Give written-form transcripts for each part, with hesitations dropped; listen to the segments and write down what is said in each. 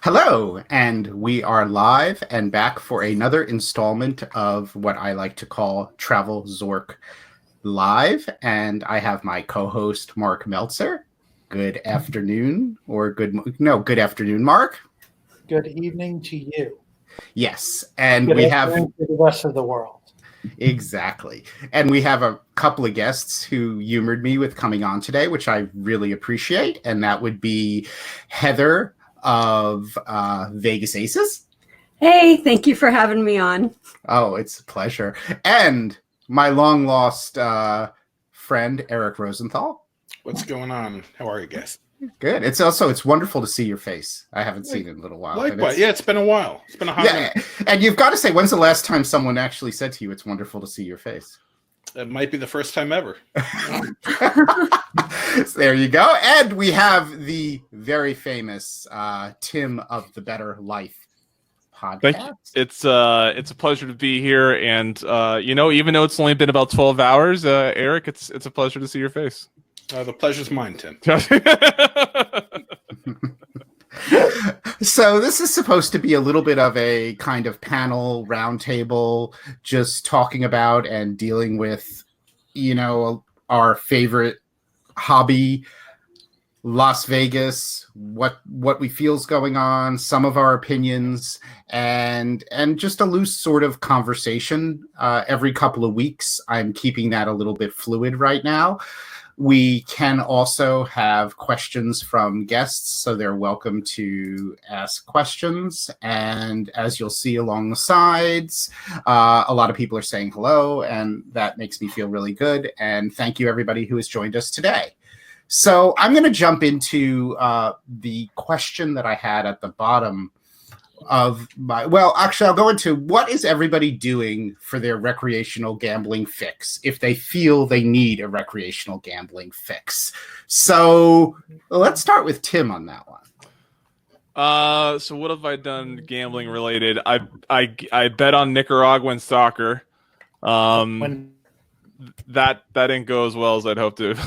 Hello, and we are live and back for another installment of what I like to call TravelZork Live. And I have my co-host, Marc Meltzer. Good afternoon, or good afternoon, Marc. Good evening to you. Yes, and Good we have afternoon to the rest of the world. exactly. And we have a couple of guests who humored me with coming on today, which I really appreciate. And that would be Heather of Vegas Aces. Hey, thank you for having me on. Oh, it's a pleasure. And my long lost friend, Eric Rosenthal. What's going on? How are you guys? Good. It's wonderful to see your face. I haven't seen it in a little while. Likewise. Yeah, it's been a while. It's been a hot minute. And you've got to say, when's the last time someone actually said to you, it's wonderful to see your face? It might be the first time ever. So there you go. And we have the very famous Tim of the Better Life podcast. Thank you. It's a pleasure to be here, and even though it's only been about 12 hours, Eric, it's a pleasure to see your face. The pleasure's mine, Tim. So this is supposed to be a little bit of a kind of panel roundtable, just talking about and dealing with, our favorite hobby, Las Vegas, what we feel is going on, some of our opinions, and just a loose sort of conversation every couple of weeks. I'm keeping that a little bit fluid right now. We can also have questions from guests, so they're welcome to ask questions. And as you'll see along the sides, a lot of people are saying hello, and that makes me feel really good. And thank you, everybody who has joined us today. So I'm going to jump into the question that I had at the bottom of I'll go into what is everybody doing for their recreational gambling fix if they feel they need a recreational gambling fix. So let's start with Tim on that one. So what have I done gambling related? I bet on Nicaraguan soccer. That didn't go as well as I'd hoped it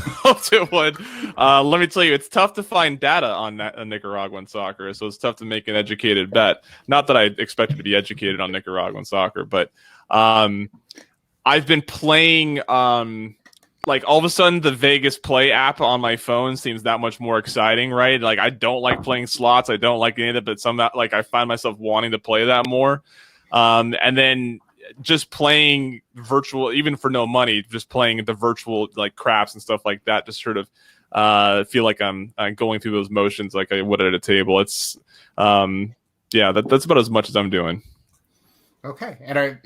would. Let me tell you, it's tough to find data on Nicaraguan soccer, so it's tough to make an educated bet. Not that I expected to be educated on Nicaraguan soccer, but I've been playing. Like all of a sudden, the Vegas Play app on my phone seems that much more exciting, right? Like I don't like playing slots, I don't like any of it, but somehow like I find myself wanting to play that more, and then just playing virtual, even for no money, just playing the virtual like craps and stuff like that, just sort of feel like I'm going through those motions like I would at a table. It's that's about as much as I'm doing. Okay. And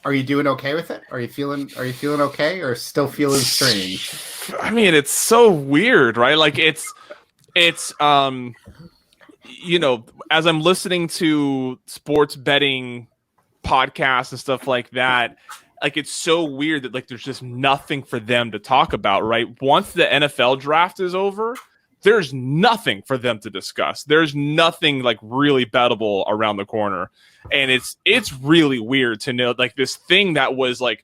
are you doing okay with it? Are you feeling okay, or still feeling strange? I mean, it's so weird, right? Like it's as I'm listening to sports betting podcasts and stuff like that, like it's so weird that like there's just nothing for them to talk about, right? Once the NFL draft is over, there's nothing for them to discuss. There's nothing like really bettable around the corner, and it's really weird to know like this thing that was like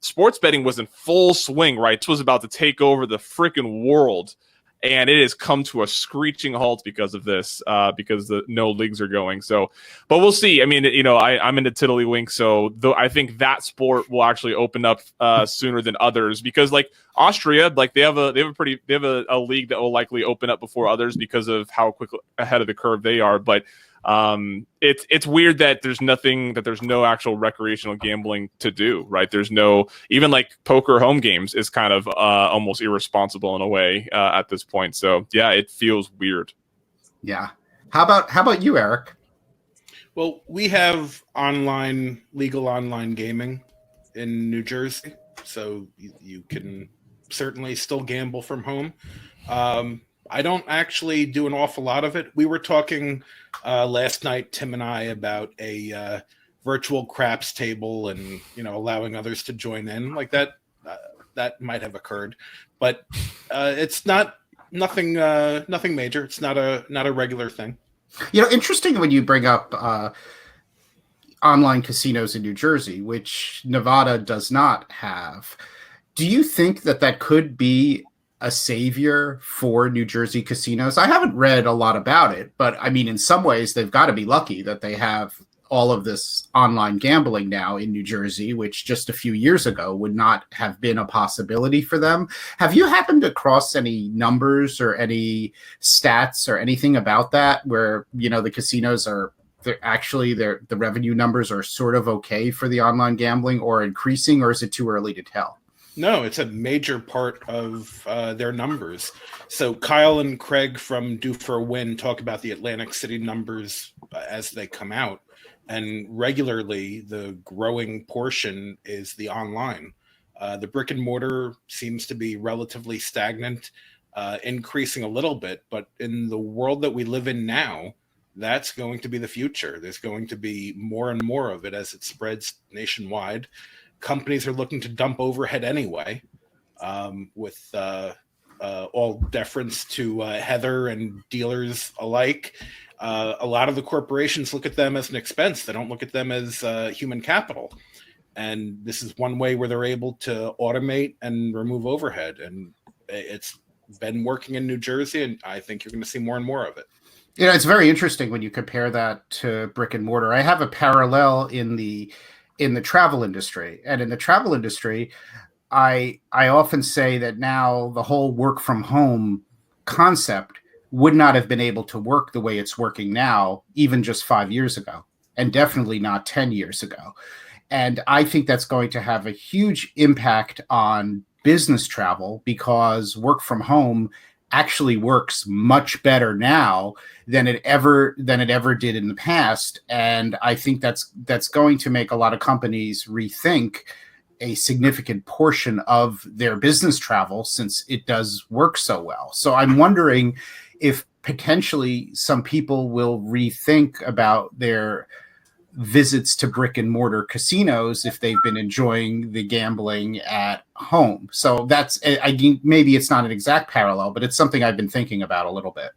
sports betting was in full swing, right? It was about to take over the freaking world. And it has come to a screeching halt because of this, because no leagues are going. So, but we'll see. I mean, I'm into tiddlywink, so I think that sport will actually open up sooner than others, because like Austria, like they have a league that will likely open up before others because of how quickly ahead of the curve they are. But it's weird that there's no actual recreational gambling to do, right? There's no, even like poker home games is kind of almost irresponsible in a way at this point. So yeah, it feels weird. Yeah. How about you, Eric? Well, we have legal online gaming in New Jersey, so you can certainly still gamble from home. I don't actually do an awful lot of it. We were talking last night, Tim and I, about a virtual craps table and allowing others to join in like that. That might have occurred, but it's nothing major. It's not a regular thing. Interesting when you bring up online casinos in New Jersey, which Nevada does not have. Do you think that could be a savior for New Jersey casinos. I haven't read a lot about it, but I mean, in some ways, they've got to be lucky that they have all of this online gambling now in New Jersey, which just a few years ago would not have been a possibility for them. Have you happened to cross any numbers or any stats or anything about that where, you know, the casinos are the revenue numbers are sort of okay for the online gambling or increasing, or is it too early to tell? No, it's a major part of their numbers. So Kyle and Craig from Due for a Win talk about the Atlantic City numbers as they come out. And regularly, the growing portion is the online. The brick and mortar seems to be relatively stagnant, increasing a little bit. But in the world that we live in now, that's going to be the future. There's going to be more and more of it as it spreads nationwide. Companies are looking to dump overhead anyway, with all deference to Heather and dealers alike. A lot of the corporations look at them as an expense. They don't look at them as human capital. And this is one way where they're able to automate and remove overhead. And it's been working in New Jersey, and I think you're going to see more and more of it. You know, it's very interesting when you compare that to brick and mortar. I have a parallel in the travel industry. And in the travel industry, I often say that now the whole work from home concept would not have been able to work the way it's working now, even just 5 years ago, and definitely not 10 years ago. And I think that's going to have a huge impact on business travel because work from home actually works much better now than it ever did in the past. And I think that's going to make a lot of companies rethink a significant portion of their business travel since it does work so well. So I'm wondering if potentially some people will rethink about their visits to brick and mortar casinos if they've been enjoying the gambling at home. So that's, maybe it's not an exact parallel, but it's something I've been thinking about a little bit.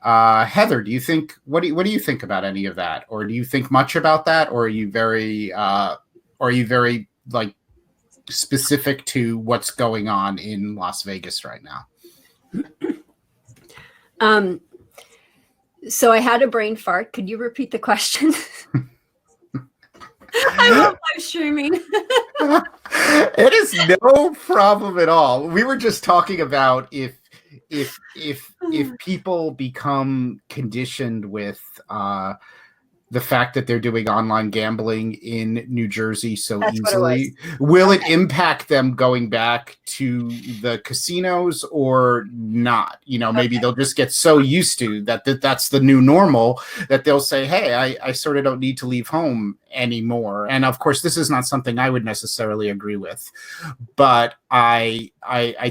Heather, what do you think about any of that? Or do you think much about that? Or are you very like specific to what's going on in Las Vegas right now? So I had a brain fart. Could you repeat the question? I love live streaming. It is no problem at all. We were just talking about if people become conditioned with the fact that they're doing online gambling in New Jersey so easily, will it impact them going back to the casinos or not? You know, maybe they'll just get so used to that's the new normal that they'll say, hey, I sort of don't need to leave home anymore. And of course, this is not something I would necessarily agree with, but I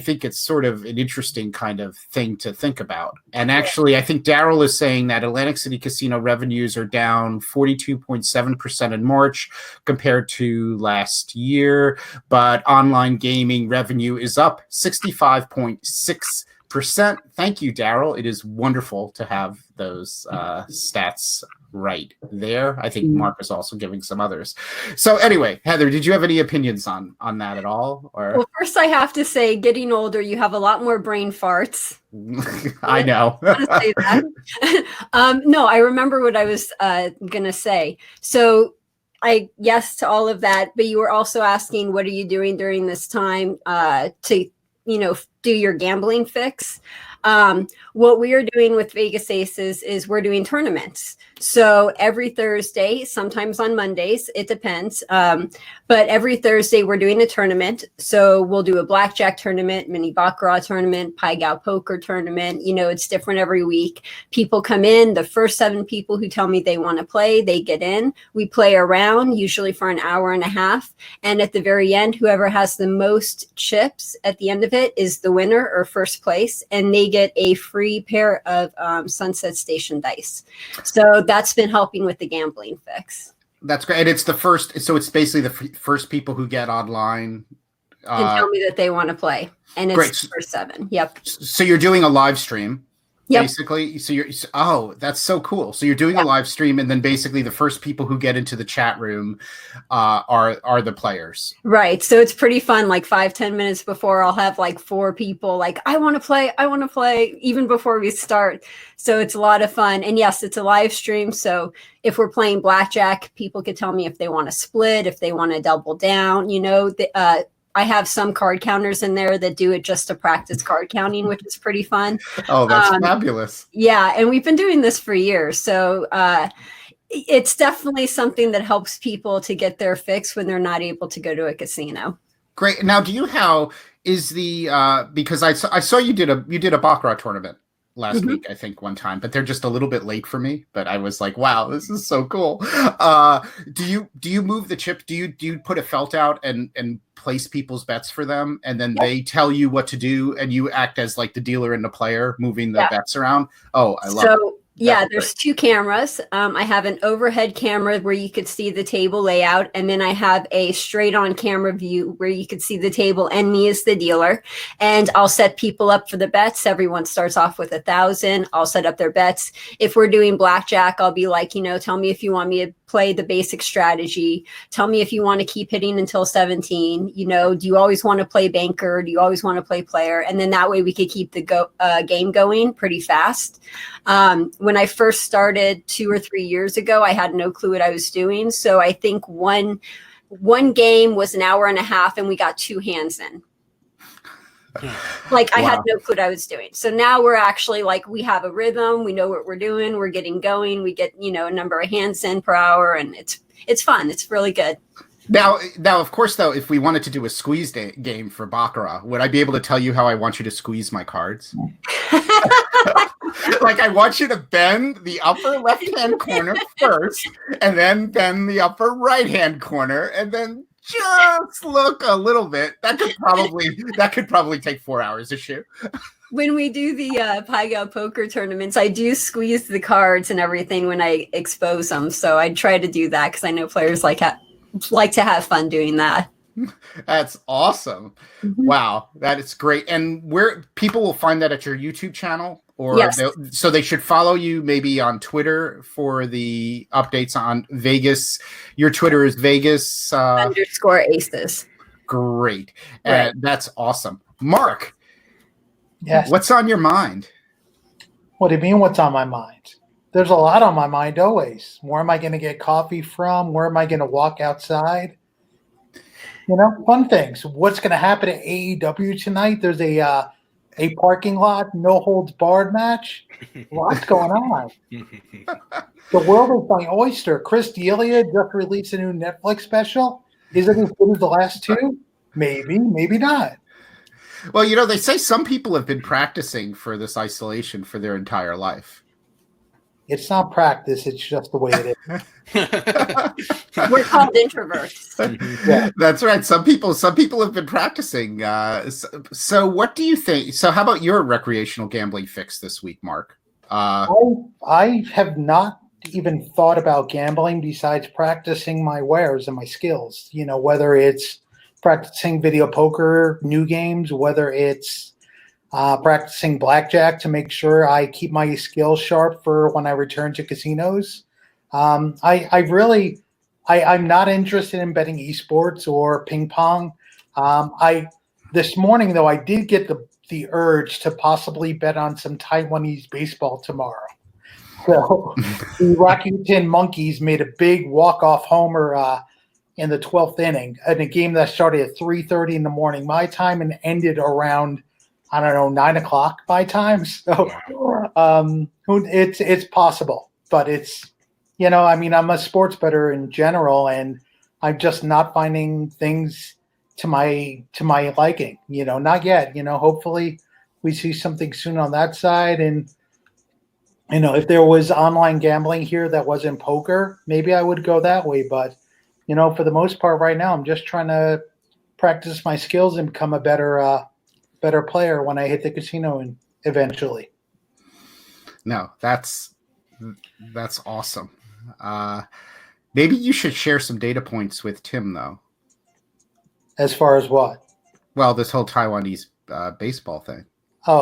think it's sort of an interesting kind of thing to think about. And actually, I think Daryl is saying that Atlantic City casino revenues are down 42.7% in March compared to last year, but online gaming revenue is up 65.6%. Thank you, Daryl. It is wonderful to have those stats right there. I think Mark is also giving some others. So anyway, Heather, did you have any opinions on that at all? Or well, first I have to say, getting older, you have a lot more brain farts. I know. Say that. No, I remember what I was gonna say. So yes to all of that, but you were also asking, what are you doing during this time to do your gambling fix? What we are doing with Vegas Aces is we're doing tournaments. So every Thursday, sometimes on Mondays, it depends. But every Thursday we're doing a tournament. So we'll do a blackjack tournament, mini baccarat tournament, pai gow poker tournament. It's different every week. People come in. The first 7 people who tell me they want to play, they get in. We play around, usually for an hour and a half. And at the very end, whoever has the most chips at the end of it is the winner or first place. And they get a free pair of Sunset Station dice. So that's been helping with the gambling fix. That's great. And it's the first, so it's basically the first people who get online and tell me that they want to play. And it's great. the first 7. Yep. So you're doing a live stream. Yep. Basically, that's so cool. So you're doing a live stream, and then basically the first people who get into the chat room are the players. Right. So it's pretty fun. Like 5-10 minutes before, I'll have like 4 people like, I want to play, even before we start. So it's a lot of fun. And yes, it's a live stream. So if we're playing blackjack, people could tell me if they want to split, if they want to double down. I have some card counters in there that do it just to practice card counting, which is pretty fun. Oh, that's fabulous. Yeah. And we've been doing this for years. So it's definitely something that helps people to get their fix when they're not able to go to a casino. Great. Now, because I saw you did a baccarat tournament last week, I think one time, but they're just a little bit late for me. But I was like, wow, this is so cool. Do you move the chip? Do you put a felt out and place people's bets for them, and then they tell you what to do, and you act as like the dealer and the player moving the bets around? Oh, I love it. Yeah, there's 2 cameras. I have an overhead camera where you could see the table layout, and then I have a straight on camera view where you could see the table and me as the dealer. And I'll set people up for the bets. Everyone starts off with 1,000. I'll set up their bets. If we're doing blackjack, I'll be like, tell me if you want me to play the basic strategy. Tell me if you want to keep hitting until 17. Do you always want to play banker? Do you always want to play player? And then that way we could keep the game going pretty fast. When I first started 2 or 3 years ago, I had no clue what I was doing. So I think one game was an hour and a half, and we got 2 hands in. I had no clue what I was doing. So now we're actually we have a rhythm. We know what we're doing. We're getting going. We get, a number of hands in per hour, and it's fun. It's really good. Now, of course, though, if we wanted to do a squeeze game for baccarat, would I be able to tell you how I want you to squeeze my cards? I want you to bend the upper left-hand corner first, and then bend the upper right-hand corner, and then just look a little bit. That could probably take 4 hours to shoot. When we do the Pai-Gow poker tournaments, I do squeeze the cards and everything when I expose them. So I try to do that because I know players like to have fun doing that. That's awesome. Wow, that is great. And where people will find that at your YouTube channel, or so they should follow you maybe on Twitter for the updates on Vegas. Your Twitter is Vegas _aces. Great. That's awesome. Marc, yes. What's on your mind? What do you mean what's on my mind? There's a lot on my mind always. Where am I going to get coffee from? Where am I going to walk outside? Fun things. What's going to happen at AEW tonight? There's a parking lot, no holds barred match. What's going on? The world is my oyster. Chris D'Elia just released a new Netflix special. Is it as good as the last 2? Maybe, maybe not. Well, they say some people have been practicing for this isolation for their entire life. It's not practice. It's just the way it is. We're called introverts. Yeah. That's right. Some people have been practicing. So what do you think? So how about your recreational gambling fix this week, Marc? I have not even thought about gambling besides practicing my wares and my skills. Whether it's practicing video poker, new games, whether it's practicing blackjack to make sure I keep my skills sharp for when I return to casinos. I'm not interested in betting esports or ping pong. This morning though, I did get the urge to possibly bet on some Taiwanese baseball tomorrow. So the Rakuten Monkeys made a big walk-off homer in the 12th inning in a game that started at 3:30 in the morning my time and ended around 9 o'clock my time. So it's possible, but it's, I'm a sports bettor in general, and I'm just not finding things to my liking, not yet, hopefully we see something soon on that side. And, if there was online gambling here that wasn't poker, maybe I would go that way. But, for the most part right now, I'm just trying to practice my skills and become a better player when I hit the casino and eventually. No, that's awesome. Maybe you should share some data points with Tim, though. As far as what? Well, this whole Taiwanese baseball thing. Oh,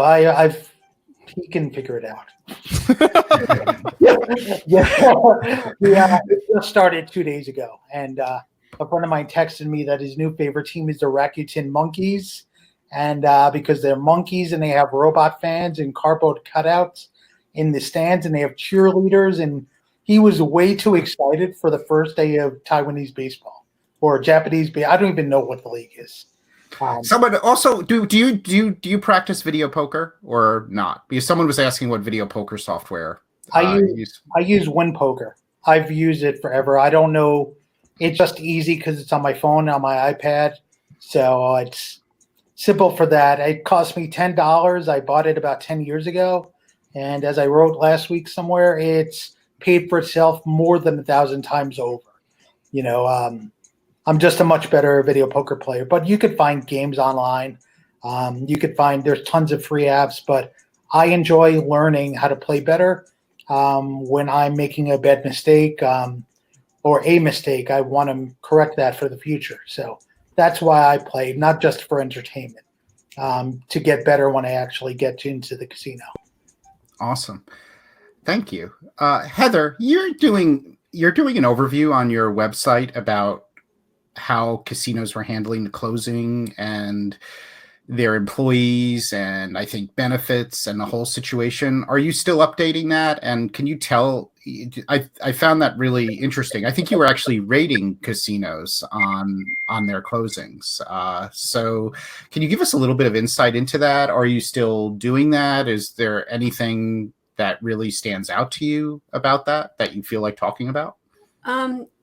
he can figure it out. Yeah. It just started 2 days ago, and a friend of mine texted me that his new favorite team is the Rakuten Monkeys, and because they're monkeys and they have robot fans and cardboard cutouts in the stands, and they have cheerleaders, and he was way too excited for the first day of Taiwanese baseball or Japanese baseball. I don't even know what the league is. Someone also do you practice video poker or not? Because someone was asking what video poker software I use WinPoker. I've used it forever. I don't know. It's just easy because it's on my phone, on my iPad. So it's simple for that. It cost me $10. I bought it about 10 years ago. And as I wrote last week somewhere, it's paid for itself more than 1,000 times over. You know, I'm just a much better video poker player. But you could find games online. There's tons of free apps. But I enjoy learning how to play better. When I'm making a bad mistake or a mistake, I want to correct that for the future. So that's why I play, not just for entertainment, to get better when I actually get into the casino. Awesome. Thank you. Heather, you're doing an overview on your website about how casinos were handling the closing and their employees and I think benefits and the whole situation. Are you still updating that? And can you tell, I found that really interesting. I think you were actually rating casinos on their closings. So can you give us a little bit of insight into that? Are you still doing that? Is there anything that really stands out to you about that you feel like talking about?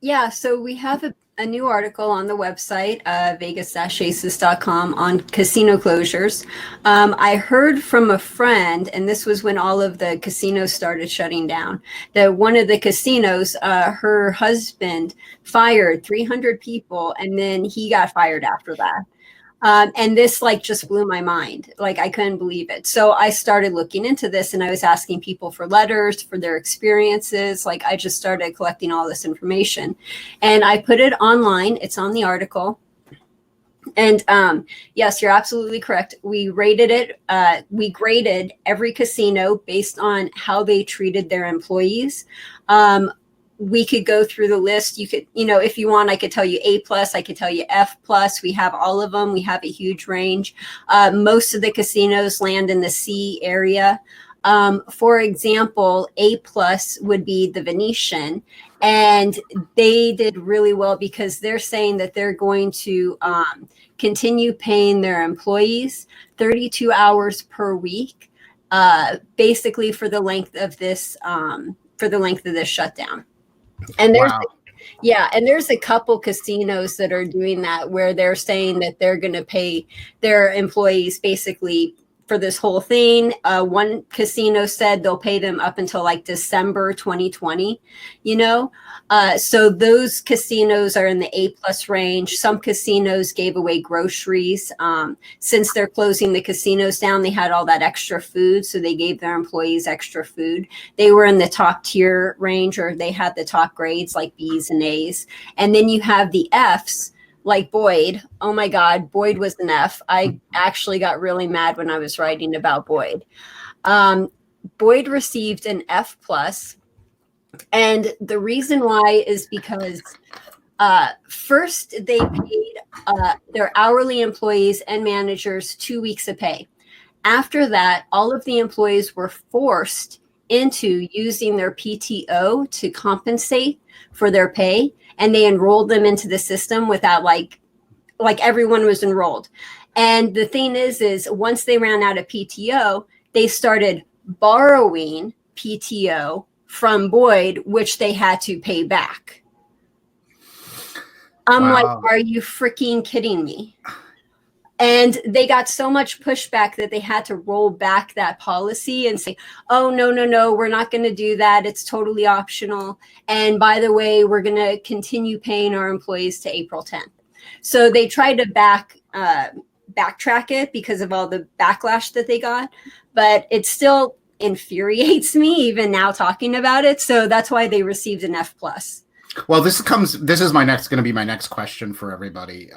Yeah, so we have a new article on the website, vegas-aces.com, on casino closures. I heard from a friend, and this was when all of the casinos started shutting down, that one of the casinos, her husband fired 300 people, and then he got fired after that. And this just blew my mind. I couldn't believe it. So I started looking into this, and I was asking people for letters, for their experiences. I just started collecting all this information, and I put it online. It's on the article. And yes, you're absolutely correct. We rated it. We graded every casino based on how they treated their employees. We could go through the list. You could, if you want, I could tell you A+, I could tell you F+. We have all of them. We have a huge range. Most of the casinos land in the C area. For example, A+ would be the Venetian, and they did really well because they're saying that they're going to continue paying their employees 32 hours per week, basically for the length of this shutdown. And there's a couple casinos that are doing that where they're saying that they're going to pay their employees basically for this whole thing. One casino said they'll pay them up until December 2020, so those casinos are in the A+ range. Some casinos gave away groceries. Since they're closing the casinos down, they had all that extra food, so they gave their employees extra food. They were in the top tier range, or they had the top grades like B's and A's. And then you have the F's, like Boyd. Oh my God, Boyd was an F. I actually got really mad when I was writing about Boyd. Boyd received an F+. And the reason why is because first they paid their hourly employees and managers 2 weeks of pay. After that, all of the employees were forced into using their PTO to compensate for their pay, and they enrolled them into the system without like everyone was enrolled. And the thing is once they ran out of PTO, they started borrowing PTO from Boyd, which they had to pay back. I'm Wow. like, are you freaking kidding me? And they got so much pushback that they had to roll back that policy and say, oh, no, we're not going to do that. It's totally optional. And by the way, we're going to continue paying our employees to April 10th. So they tried to backtrack it because of all the backlash that they got, but it still infuriates me even now talking about it. So that's why they received an F+. Well, this is going to be my next question for everybody.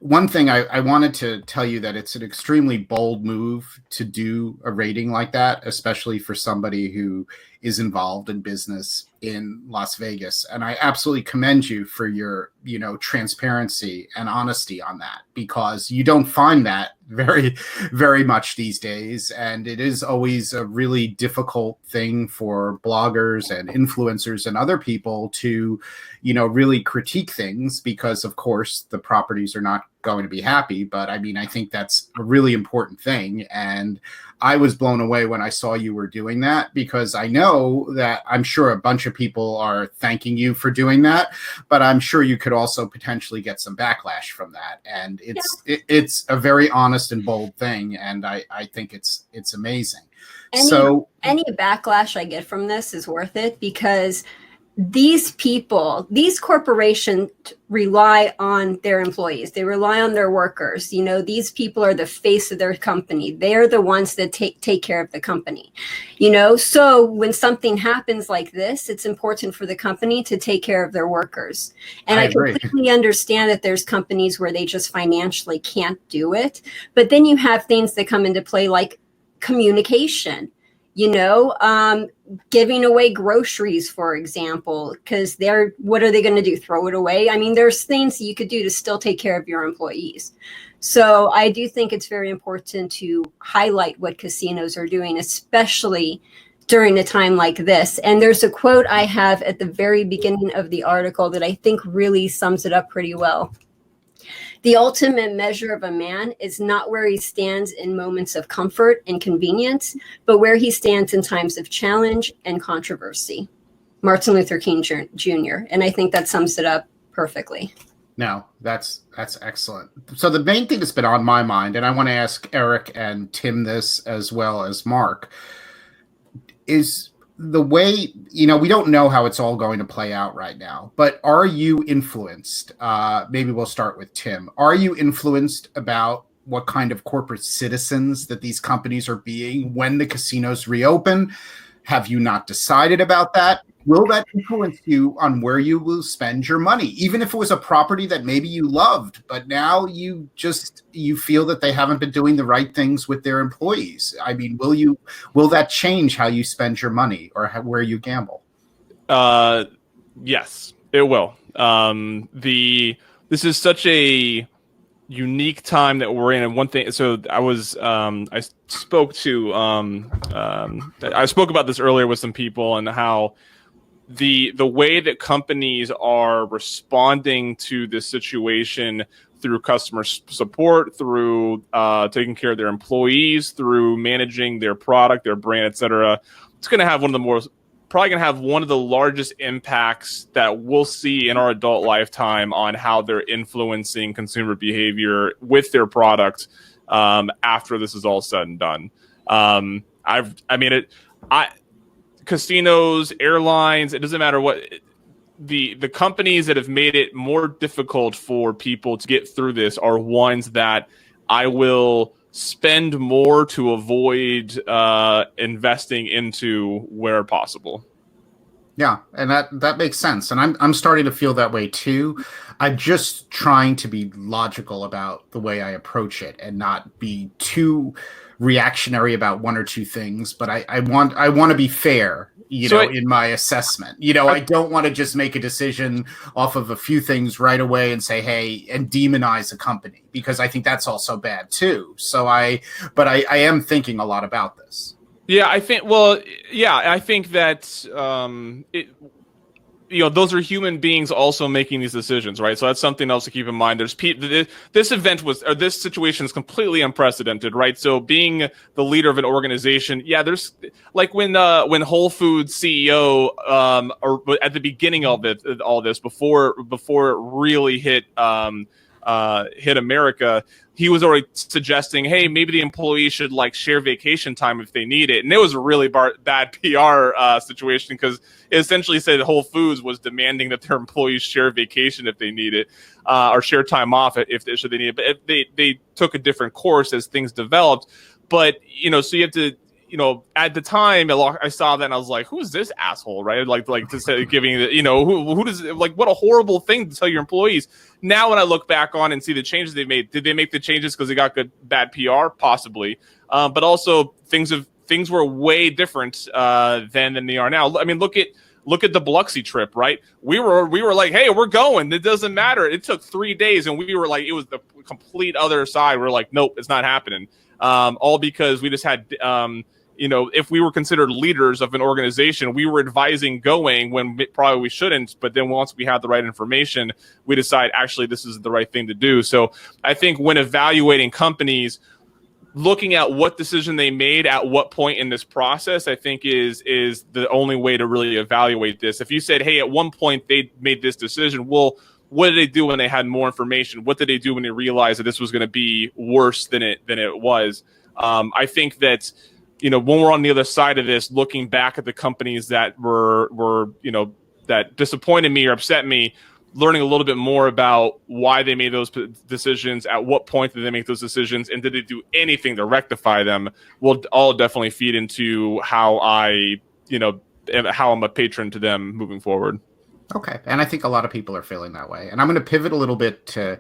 one thing I wanted to tell you that it's an extremely bold move to do a rating like that, especially for somebody who is involved in business in Las Vegas. And I absolutely commend you for your, transparency and honesty on that, because you don't find that very, very much these days. And it is always a really difficult thing for bloggers and influencers and other people to, really critique things, because of course the properties are not going to be happy. But I mean, I think that's a really important thing. And I was blown away when I saw you were doing that, because I know that I'm sure a bunch of people are thanking you for doing that, but I'm sure you could also potentially get some backlash from that. And it's a very honest and bold thing. And I think it's amazing. Any backlash I get from this is worth it, because these corporations rely on their employees. They rely on their workers. These people are the face of their company. They're the ones that take care of the company. So when something happens like this, it's important for the company to take care of their workers. And I completely understand that there's companies where they just financially can't do it. But then you have things that come into play like communication. Giving away groceries, for example, because what are they going to do? Throw it away? I mean, there's things that you could do to still take care of your employees. So I do think it's very important to highlight what casinos are doing, especially during a time like this. And there's a quote I have at the very beginning of the article that I think really sums it up pretty well. The ultimate measure of a man is not where he stands in moments of comfort and convenience, but where he stands in times of challenge and controversy. Martin Luther King Jr. And I think that sums it up perfectly. No, that's excellent. So the main thing that's been on my mind, and I want to ask Eric and Tim this as well as Mark, is the way, we don't know how it's all going to play out right now, but are you influenced? Maybe we'll start with Tim. Are you influenced about what kind of corporate citizens that these companies are being when the casinos reopen? Have you not decided about that? Will that influence you on where you will spend your money? Even if it was a property that maybe you loved, but now you feel that they haven't been doing the right things with their employees. I mean, will that change how you spend your money or where you gamble? Yes, it will. This is such a unique time that we're in. And one thing, so I spoke about this earlier with some people, and how the way that companies are responding to this situation through customer support, through taking care of their employees, through managing their product, their brand, etc. It's going to have one of the largest impacts that we'll see in our adult lifetime on how they're influencing consumer behavior with their product after this is all said and done. Casinos, airlines, it doesn't matter what. The companies that have made it more difficult for people to get through this are ones that I will spend more to avoid investing into where possible. Yeah, and that makes sense. And I'm starting to feel that way too. I'm just trying to be logical about the way I approach it and not be too reactionary about one or two things, but I want to be fair, in my assessment. I don't want to just make a decision off of a few things right away and say, hey, and demonize a company, because I think that's also bad too. So I am thinking a lot about this. Yeah, I think that those are human beings also making these decisions, right? So that's something else to keep in mind. There's this situation is completely unprecedented, right? So being the leader of an organization, there's like when Whole Foods CEO, or at the beginning of all this, before it really hit America, he was already suggesting, hey, maybe the employees should share vacation time if they need it. And it was a really bad PR situation, because it essentially said that Whole Foods was demanding that their employees share vacation if they need it, or share time off if they need it. But they took a different course as things developed. But, so you have to, at the time I saw that and I was like, who's this asshole, right? Like to say, giving the, who does, like, what a horrible thing to tell your employees. Now when I look back on and see the changes they made, did they make the changes because they got bad PR? Possibly, but also things were way different than they are now. I mean, look at the Biloxi trip, right? We were like, hey, we're going. It doesn't matter. It took 3 days, and we were like, it was the complete other side. We're like, nope, it's not happening. All because we just had, if we were considered leaders of an organization, we were advising going when probably we shouldn't. But then once we had the right information, we decide actually this is the right thing to do. So I think when evaluating companies, looking at what decision they made at what point in this process, I think is the only way to really evaluate this. If you said, hey, at one point they made this decision, well, what did they do when they had more information? What did they do when they realized that this was going to be worse than it was? I think that, when we're on the other side of this, looking back at the companies that were that disappointed me or upset me, learning a little bit more about why they made those decisions, at what point did they make those decisions, and did they do anything to rectify them, will all definitely feed into how how I'm a patron to them moving forward. Okay. And I think a lot of people are feeling that way. And I'm going to pivot a little bit to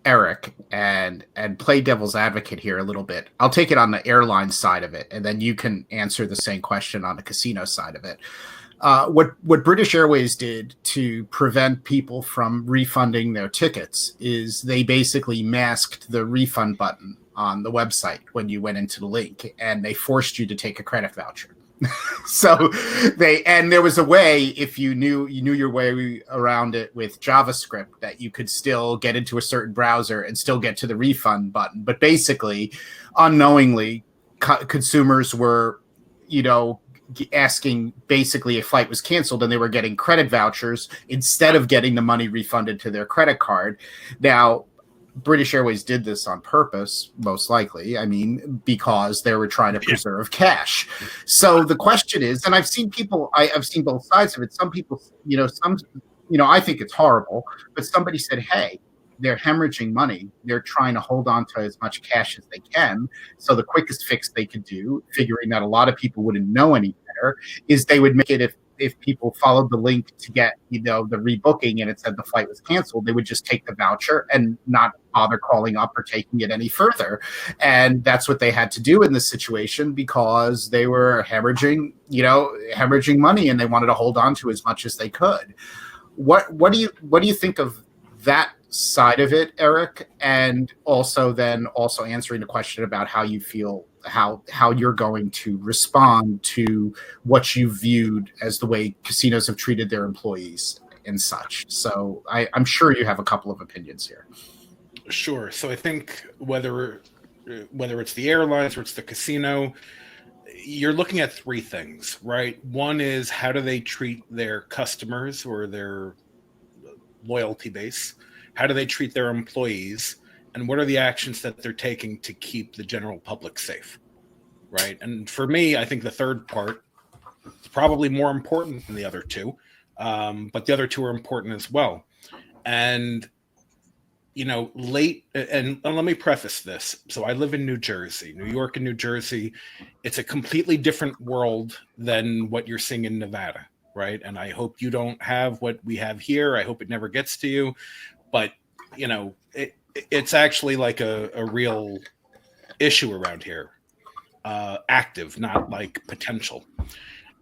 Eric and play devil's advocate here a little bit. I'll take it on the airline side of it, and then you can answer the same question on the casino side of it. What British Airways did to prevent people from refunding their tickets is they basically masked the refund button on the website when you went into the link, and they forced you to take a credit voucher. So there was a way, if you knew your way around it with JavaScript, that you could still get into a certain browser and still get to the refund button. But basically, unknowingly, consumers were, asking basically if flight was canceled, and they were getting credit vouchers instead of getting the money refunded to their credit card. Now, British Airways did this on purpose, most likely. I mean, because they were trying to preserve cash. So the question is, and I've seen both sides of it. Some people, I think it's horrible, but somebody said, hey, they're hemorrhaging money. They're trying to hold on to as much cash as they can. So the quickest fix they could do, figuring that a lot of people wouldn't know any better, is they would make it if people followed the link to get, the rebooking and it said the flight was canceled, they would just take the voucher and not bother calling up or taking it any further. And that's what they had to do in this situation, because they were hemorrhaging money, and they wanted to hold on to as much as they could. What do you think of that side of it, Eric? And also answering the question about how you feel, how you're going to respond to what you viewed as the way casinos have treated their employees and such. So I'm sure you have a couple of opinions here. Sure. So I think whether it's the airlines or it's the casino, you're looking at three things, right? One is, how do they treat their customers or their loyalty base? How do they treat their employees? And what are the actions that they're taking to keep the general public safe, right? And for me, I think the third part is probably more important than the other two, but the other two are important as well. And, and let me preface this. So I live in New Jersey, New York and New Jersey. It's a completely different world than what you're seeing in Nevada, right? And I hope you don't have what we have here. I hope it never gets to you. But, it's actually like a real issue around here. Active, not like potential.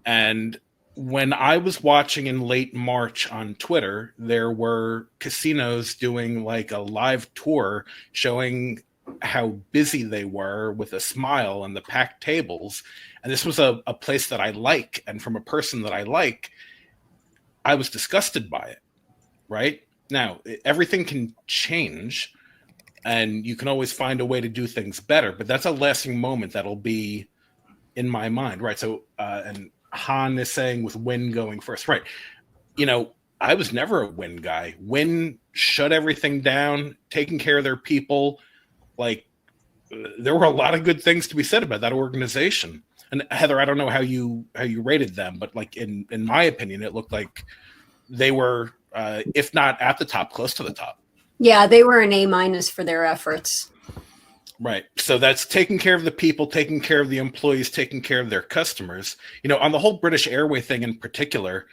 And when I was watching in late March on Twitter, there were casinos doing like a live tour showing how busy they were with a smile and the packed tables. And this was a place that I like. And from a person that I like, I was disgusted by it, right? Now, everything can change, and you can always find a way to do things better, but that's a lasting moment that'll be in my mind, right? So, and Han is saying with Wynn going first, right? I was never a Wynn guy. Wynn shut everything down, taking care of their people. Like, there were a lot of good things to be said about that organization. And Heather, I don't know how you rated them, but like in my opinion, it looked like they were, if not at the top, close to the top. Yeah, they were an A- for their efforts. Right. So that's taking care of the people, taking care of the employees, taking care of their customers. On the whole British Airway thing in particular,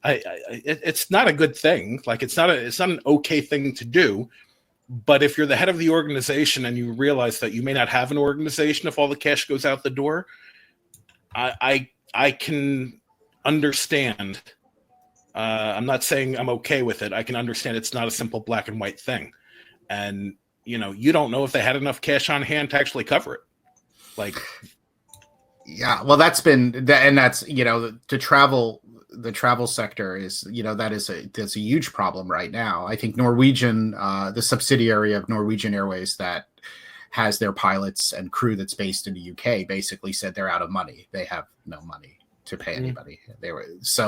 it's not a good thing. Like it's not an okay thing to do. But if you're the head of the organization and you realize that you may not have an organization if all the cash goes out the door, I can understand. I'm not saying I'm okay with it. I can understand it's not a simple black and white thing. And, you don't know if they had enough cash on hand to actually cover it. Yeah, well, that's the travel sector is, that's a huge problem right now. I think Norwegian, the subsidiary of Norwegian Airways that has their pilots and crew that's based in the UK, basically said they're out of money. They have no money to pay anybody. That's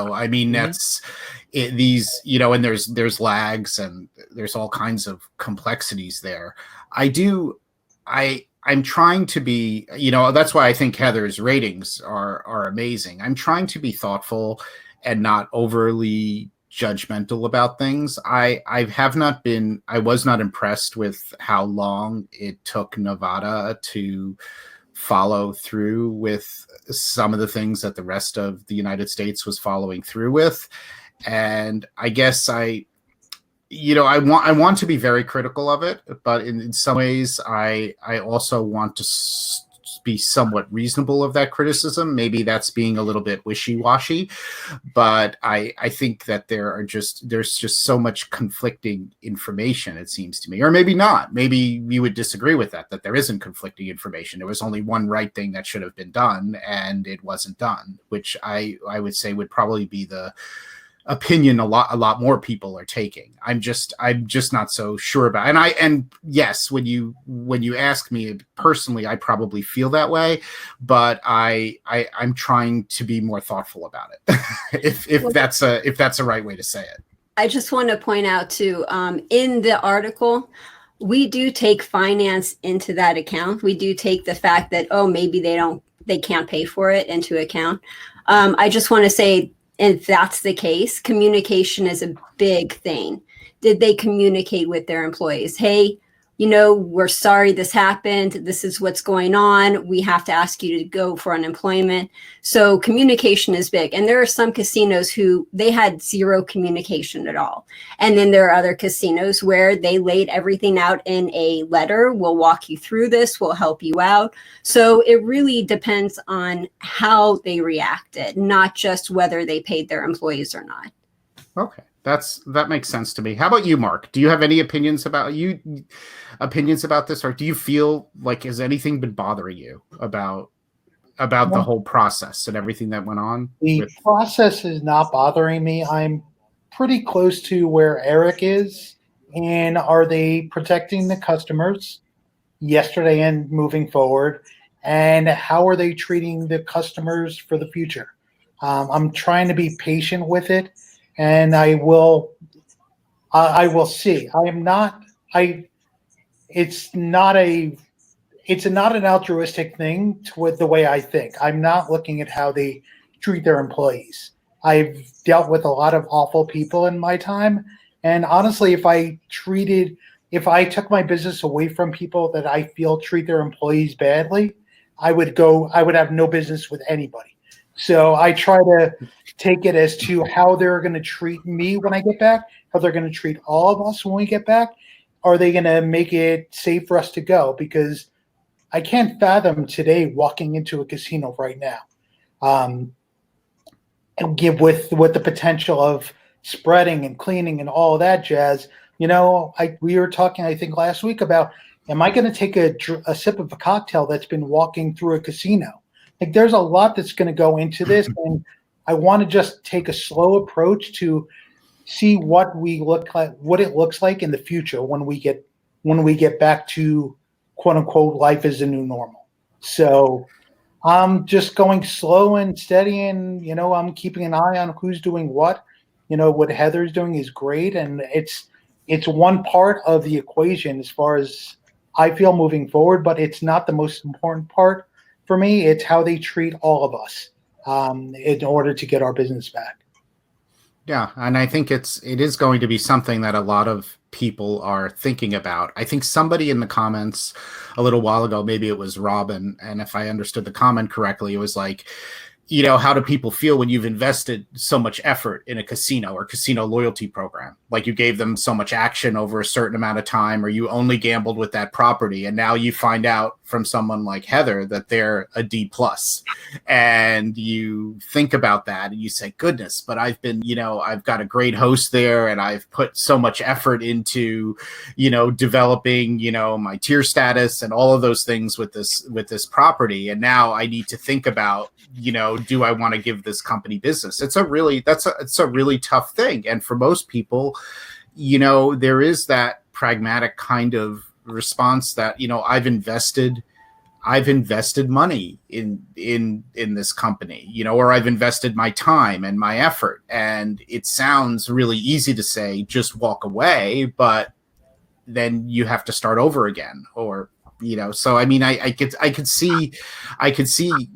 it, these, and there's lags and there's all kinds of complexities there. I'm trying to be, that's why I think Heather's ratings are amazing. I'm trying to be thoughtful and not overly judgmental about things. I was not impressed with how long it took Nevada to follow through with some of the things that the rest of the United States was following through with. And I guess I want to be very critical of it, but in some ways I also want to be somewhat reasonable of that criticism. Maybe that's being a little bit wishy-washy, but I think that there's just so much conflicting information, it seems to me. Or maybe not. Maybe you would disagree with that there isn't conflicting information. There was only one right thing that should have been done, and it wasn't done, which I would say would probably be the opinion a lot more people are taking. I'm just not so sure about it. And yes, when you ask me personally, I probably feel that way, but I'm trying to be more thoughtful about it. if that's a right way to say it. I just want to point out too, in the article, we do take finance into that account. We do take the fact that, maybe they can't pay for it into account. I just want to say, if that's the case, communication is a big thing. Did they communicate with their employees? Hey, we're sorry this happened. This is what's going on. We have to ask you to go for unemployment. So communication is big. And there are some casinos who they had zero communication at all. And then there are other casinos where they laid everything out in a letter. We'll walk you through this. We'll help you out. So it really depends on how they reacted, not just whether they paid their employees or not. Okay. That makes sense to me. How about you, Mark? Do you have any opinions about this, or do you feel like has anything been bothering you about the whole process and everything that went on? The process is not bothering me. I'm pretty close to where Eric is. And are they protecting the customers yesterday and moving forward? And how are they treating the customers for the future? I'm trying to be patient with it. And I will see. It's not an altruistic thing with the way I think. I'm not looking at how they treat their employees. I've dealt with a lot of awful people in my time. And honestly, if I took my business away from people that I feel treat their employees badly, I would have no business with anybody. So I try to take it as to how they're going to treat me when I get back, how they're going to treat all of us when we get back. Are they going to make it safe for us to go? Because I can't fathom today walking into a casino right now, and with the potential of spreading and cleaning and all that jazz. We were talking, I think, last week about, am I going to take a sip of a cocktail that's been walking through a casino? Like, there's a lot that's going to go into this, and I want to just take a slow approach to see what it looks like in the future when we get back to quote unquote life is the new normal. So I'm just going slow and steady, and I'm keeping an eye on who's doing what. What Heather's doing is great, and it's one part of the equation as far as I feel moving forward, but it's not the most important part. For me, it's how they treat all of us in order to get our business back. Yeah, and I think it is going to be something that a lot of people are thinking about. I think somebody in the comments a little while ago, maybe it was Robin, and if I understood the comment correctly, it was like, how do people feel when you've invested so much effort in a casino or casino loyalty program? Like you gave them so much action over a certain amount of time, or you only gambled with that property. And now you find out from someone like Heather that they're a D+. And you think about that and you say, goodness, but I've been, I've got a great host there and I've put so much effort into, developing, my tier status and all of those things with this property. And now I need to think about, do I want to give this company business? It's a really tough thing. And for most people, there is that pragmatic kind of response that, I've invested money in this company, or I've invested my time and my effort. And it sounds really easy to say, just walk away, but then you have to start over again, or so I mean, I could see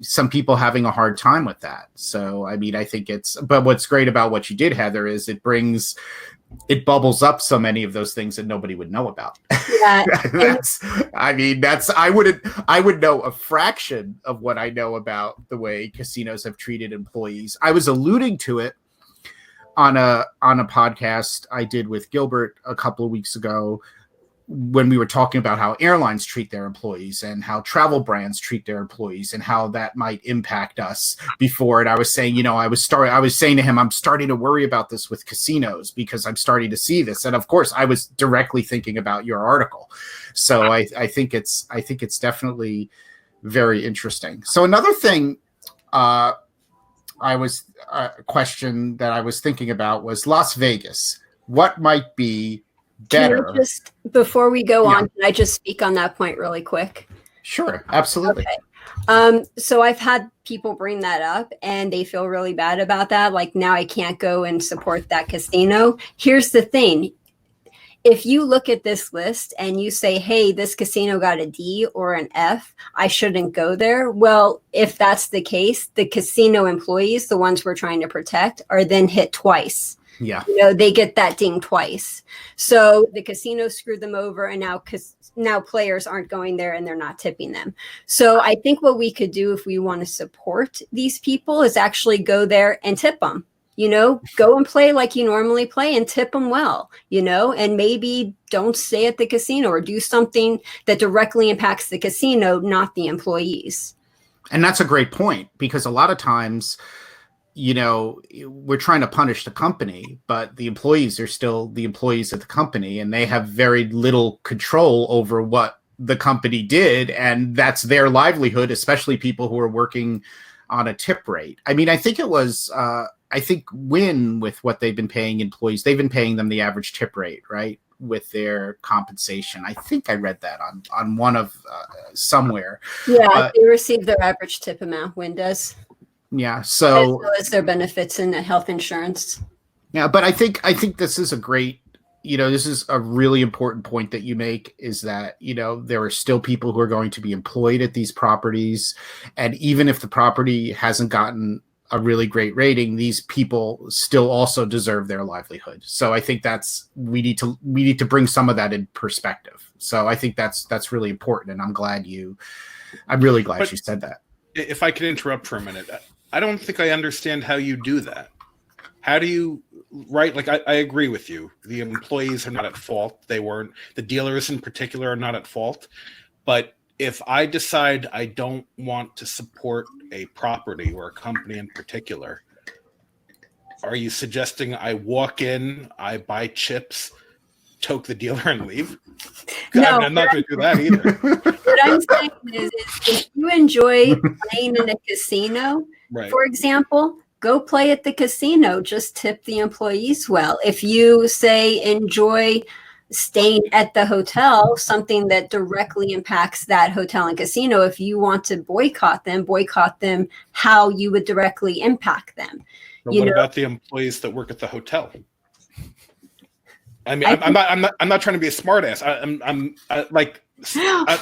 some people having a hard time with that. So I mean, I think but what's great about what you did, Heather, is it bubbles up so many of those things that nobody would know about. Yeah. I would know a fraction of what I know about the way casinos have treated employees. I was alluding to it on a podcast I did with Gilbert a couple of weeks ago, when we were talking about how airlines treat their employees and how travel brands treat their employees and how that might impact us before. And I was saying, I was saying to him, I'm starting to worry about this with casinos because I'm starting to see this. And of course I was directly thinking about your article. So I think it's definitely very interesting. So another thing, a question that I was thinking about was Las Vegas. What might be better? Before we go on, can I just speak on that point really quick? Sure, absolutely. Okay. So I've had people bring that up and they feel really bad about that. Like, now I can't go and support that casino. Here's the thing. If you look at this list and you say, hey, this casino got a D or an F, I shouldn't go there. Well, if that's the case, the casino employees, the ones we're trying to protect, are then hit twice. Yeah. They get that ding twice. So the casino screwed them over, and now players aren't going there and they're not tipping them. So I think what we could do if we want to support these people is actually go there and tip them. Go and play like you normally play and tip them well, and maybe don't stay at the casino or do something that directly impacts the casino, not the employees. And that's a great point, because a lot of times, we're trying to punish the company, but the employees are still the employees of the company, and they have very little control over what the company did. And that's their livelihood, especially people who are working on a tip rate. I mean, I think it was, Wynn, with what they've been paying employees, they've been paying them the average tip rate, right, with their compensation. I think I read that on one of somewhere. Yeah, they receive their average tip amount, Wynn does. Yeah. So as well as their benefits and health insurance. Yeah. But I think this is a great, this is a really important point that you make, is that, there are still people who are going to be employed at these properties. And even if the property hasn't gotten a really great rating, these people still also deserve their livelihood. So I think we need to bring some of that in perspective. So I think that's really important. And I'm really glad you said that. If I could interrupt for a minute, I don't think I understand how you do that. How do you, right? Like, I agree with you. The employees are not at fault. They weren't. The dealers in particular are not at fault. But if I decide I don't want to support a property or a company in particular, are you suggesting I walk in, I buy chips, toke the dealer, and leave? No, I'm not going to do that either. What I'm saying is if you enjoy playing in a casino, right, for example, go play at the casino. Just tip the employees well. If you say enjoy staying at the hotel, something that directly impacts that hotel and casino, if you want to boycott them how you would directly impact them. But what about the employees that work at the hotel? I mean, I'm not trying to be a smartass.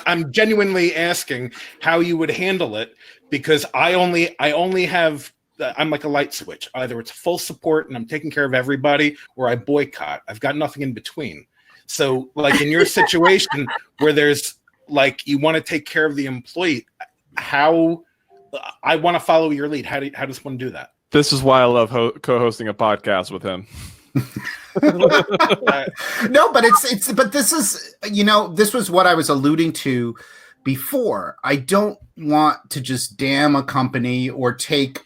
I'm genuinely asking how you would handle it, because I only have, I'm like a light switch. Either it's full support and I'm taking care of everybody, or I boycott. I've got nothing in between. So, like in your situation where there's like you want to take care of the employee, how I want to follow your lead. How does one do that? This is why I love co-hosting a podcast with him. No, but but this is, this was what I was alluding to before. I don't want to just damn a company or take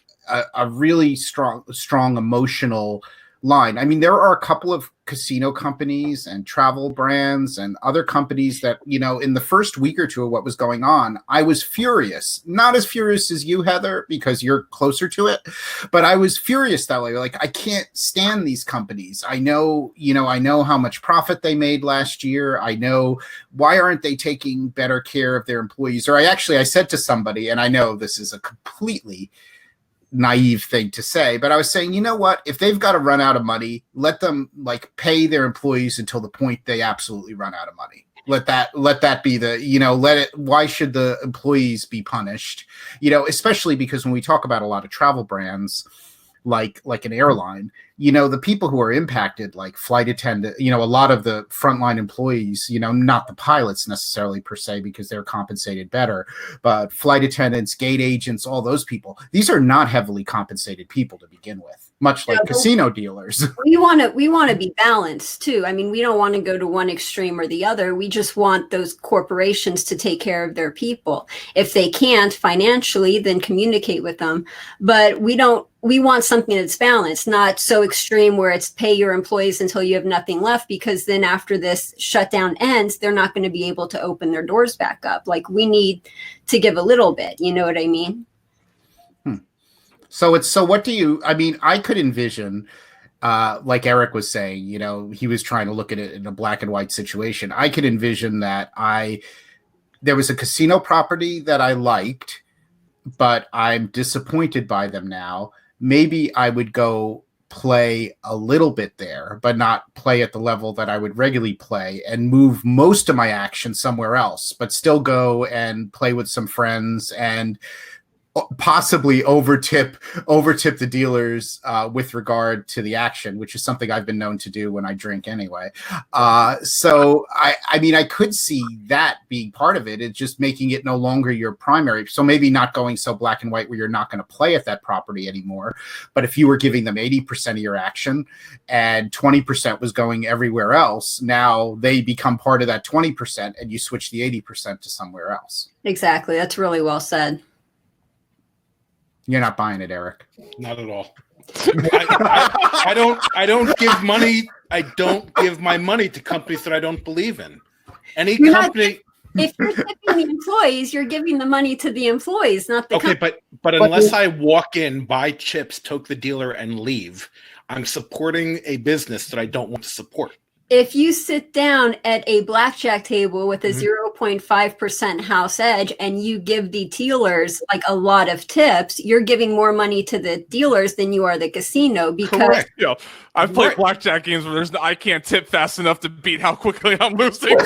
a really strong emotional line. I mean, there are a couple of casino companies and travel brands and other companies that, in the first week or two of what was going on, I was furious. Not as furious as you, Heather, because you're closer to it, but I was furious that way. Like, I can't stand these companies. I know how much profit they made last year. I know, why aren't they taking better care of their employees? Or I said to somebody, and I know this is a completely naive thing to say, but I was saying, you know what, if they've got to run out of money, let them pay their employees until the point they absolutely run out of money. Let that be the, why should the employees be punished? Especially because when we talk about a lot of travel brands, like an airline, the people who are impacted, like flight attendant, a lot of the frontline employees, not the pilots necessarily per se, because they're compensated better, but flight attendants, gate agents, all those people, these are not heavily compensated people to begin with, much like casino dealers. We want to be balanced too. I mean, we don't want to go to one extreme or the other. We just want those corporations to take care of their people. If they can't financially, then communicate with them. But we want something that's balanced, not so extreme where it's pay your employees until you have nothing left, because then after this shutdown ends, they're not going to be able to open their doors back up. Like, we need to give a little bit, you know what I mean? So what do you, I mean, I could envision, like Eric was saying, he was trying to look at it in a black and white situation. I could envision that there was a casino property that I liked, but I'm disappointed by them now. Maybe I would go play a little bit there, but not play at the level that I would regularly play, and move most of my action somewhere else, but still go and play with some friends and possibly overtip the dealers with regard to the action, which is something I've been known to do when I drink anyway. So I mean, I could see that being part of it. It's just making it no longer your primary. So maybe not going so black and white where you're not going to play at that property anymore. But if you were giving them 80% of your action and 20% was going everywhere else, now they become part of that 20% and you switch the 80% to somewhere else. Exactly. That's really well said. You're not buying it, Eric. Not at all. I don't give money. I don't give my money to companies that I don't believe in. Any company. If you're tipping the employees, you're giving the money to the employees, not the company. Okay, but unless I walk in, buy chips, toke the dealer, and leave, I'm supporting a business that I don't want to support. If you sit down at a blackjack table with a 0.5% house edge and you give the dealers like a lot of tips, you're giving more money to the dealers than you are the casino. Because correct. Yeah, I've played blackjack games where I can't tip fast enough to beat how quickly I'm losing.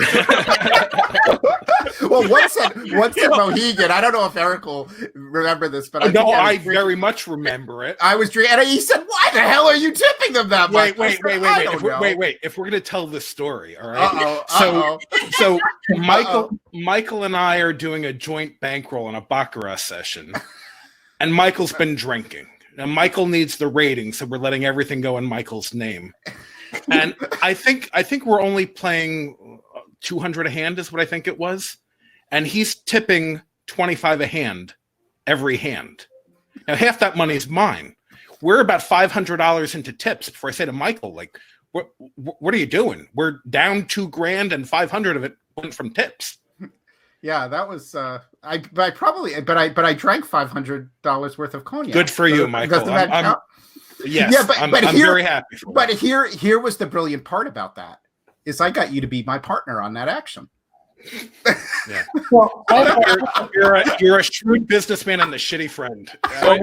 Well, once at Mohegan, I don't know if Eric will remember this, but I very much remember it. I was drinking, and he said, "Why the hell are you tipping them that much?" Wait. If we're gonna tell this story, all right. So Michael and I are doing a joint bankroll in a baccarat session, and Michael's been drinking. Now Michael needs the rating, so we're letting everything go in Michael's name. And I think we're only playing 200 a hand is what I think it was. And he's tipping 25 a hand every hand. Now half that money is mine. We're about $500 into tips before I say to Michael, like, what are you doing? We're down $2,000 and 500 of it went from tips. Yeah, that was I drank $500 worth of cognac. Good for you, Michael. Doesn't that count? Yes, yeah, I'm very happy for But here was the brilliant part about that, is I got you to be my partner on that action. Yeah. Well, you're a shrewd businessman and a shitty friend. I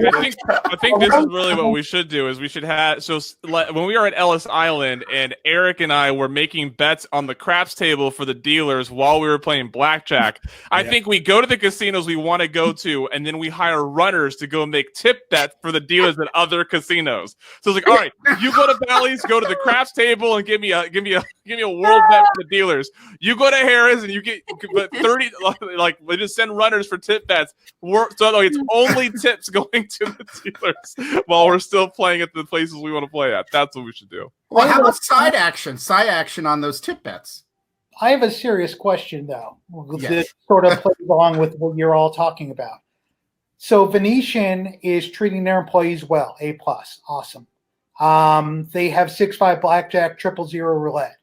think this is really what we should do. Is we should have when we are at Ellis Island and Eric and I were making bets on the craps table for the dealers while we were playing blackjack. I think we go to the casinos we want to go to, and then we hire runners to go and make tip bets for the dealers at other casinos. So it's like, all right, you go to Bally's, go to the craps table, and give me a give me a world bet for the dealers. You go to Harris and you get 30. Like they just send runners for tip bets. So it's only tips going to the dealers while we're still playing at the places we want to play at. That's what we should do. Well, how about side action? Side action on those tip bets. I have a serious question, though, Yes. that sort of plays along with what you're all talking about. So Venetian is treating their employees well, A+, awesome. They have 6-5 blackjack, 000 roulette.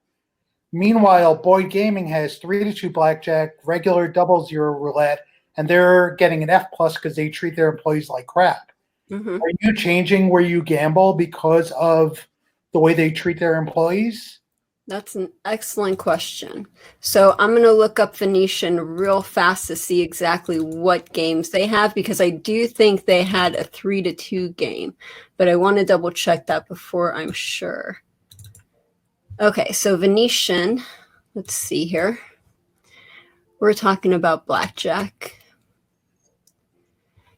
Meanwhile, Boyd Gaming has 3-2 blackjack, regular 00 roulette, and they're getting an F+ because they treat their employees like crap. Mm-hmm. Are you changing where you gamble because of the way they treat their employees? That's an excellent question. So I'm going to look up Venetian real fast to see exactly what games they have, because I do think they had a 3-2 game, but I want to double check that before I'm sure. Okay, so Venetian, let's see here. We're talking about blackjack.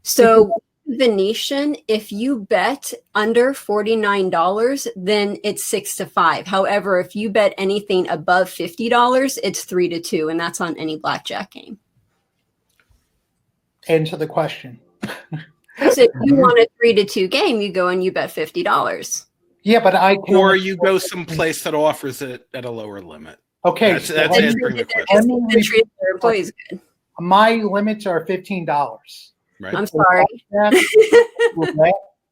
So Venetian, if you bet under $49, then it's 6-5. However, if you bet anything above $50, it's 3-2, and that's on any blackjack game. Answer the question. So if you want a 3-2 game, you go and you bet $50. Yeah, but I can. Or you go someplace that offers it at a lower limit. Okay, That's so answering the question. They treat their employees good. my limits are $15. Right. I'm sorry.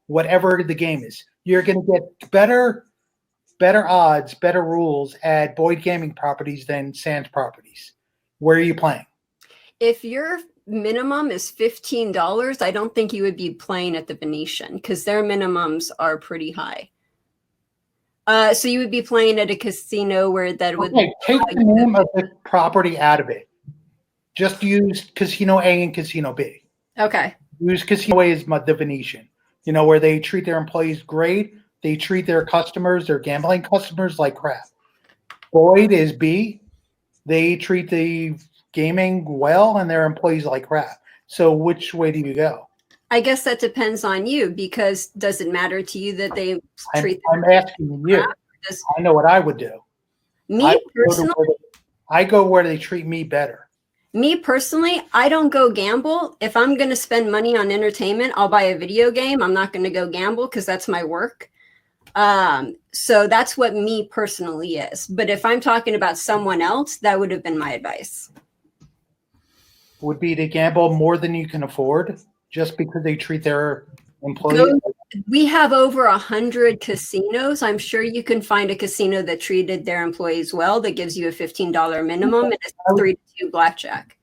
Whatever the game is, you're going to get better odds, better rules at Boyd Gaming properties than Sands properties. Where are you playing? If your minimum is $15, I don't think you would be playing at the Venetian because their minimums are pretty high. So you would be playing at a casino where that would take the name of the property out of it. Just use Casino A and Casino B. Okay. Use Casino A as the Venetian. You know, where they treat their employees great. They treat their customers, their gambling customers, like crap. Boyd is B. They treat the gaming well and their employees like crap. So which way do you go? I guess that depends on you, because does it matter to you that they treat I'm asking you. I know what I would do. Me personally, I go where they treat me better. Me personally, I don't go gamble. If I'm going to spend money on entertainment, I'll buy a video game. I'm not going to go gamble because that's my work. So that's what me personally is. But if I'm talking about someone else, that would have been my advice. Would be to gamble more than you can afford just because they treat their employees. We have over 100 casinos. I'm sure you can find a casino that treated their employees well that gives you a $15 minimum and it's 3-2 blackjack.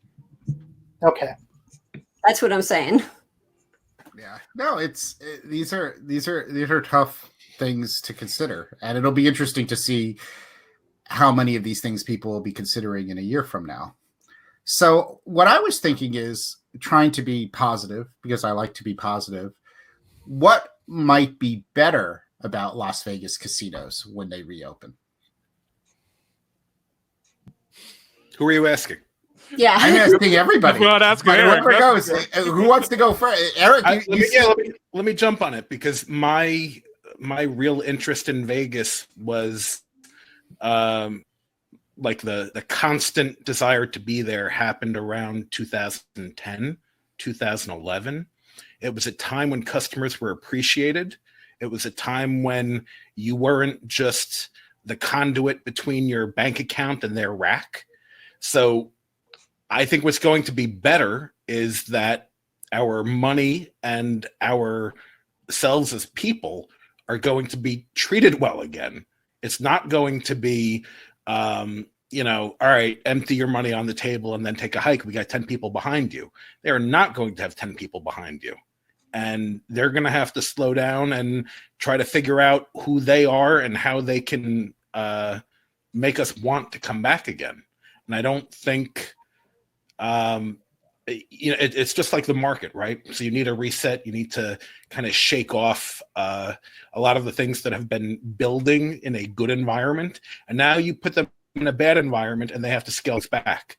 Okay. That's what I'm saying. Yeah. No, these are tough things to consider, and it'll be interesting to see how many of these things people will be considering in a year from now. So what I was thinking is trying to be positive, because I like to be positive. What might be better about Las Vegas casinos when they reopen? Who are you asking? Yeah. I'm asking everybody. I'm not asking Eric. Whoever goes. Who wants to go first? Eric, let me jump on it, because my real interest in Vegas was like the constant desire to be there happened around 2010, 2011. It was a time when customers were appreciated. It was a time when you weren't just the conduit between your bank account and their rack. So I think what's going to be better is that our money and ourselves as people are going to be treated well again. It's not going to be, all right, empty your money on the table and then take a hike. We got 10 people behind you. They're not going to have 10 people behind you. And they're going to have to slow down and try to figure out who they are and how they can make us want to come back again. And I don't think, it's just like the market, right? So you need a reset. You need to kind of shake off a lot of the things that have been building in a good environment. And now you put them in a bad environment and they have to scale back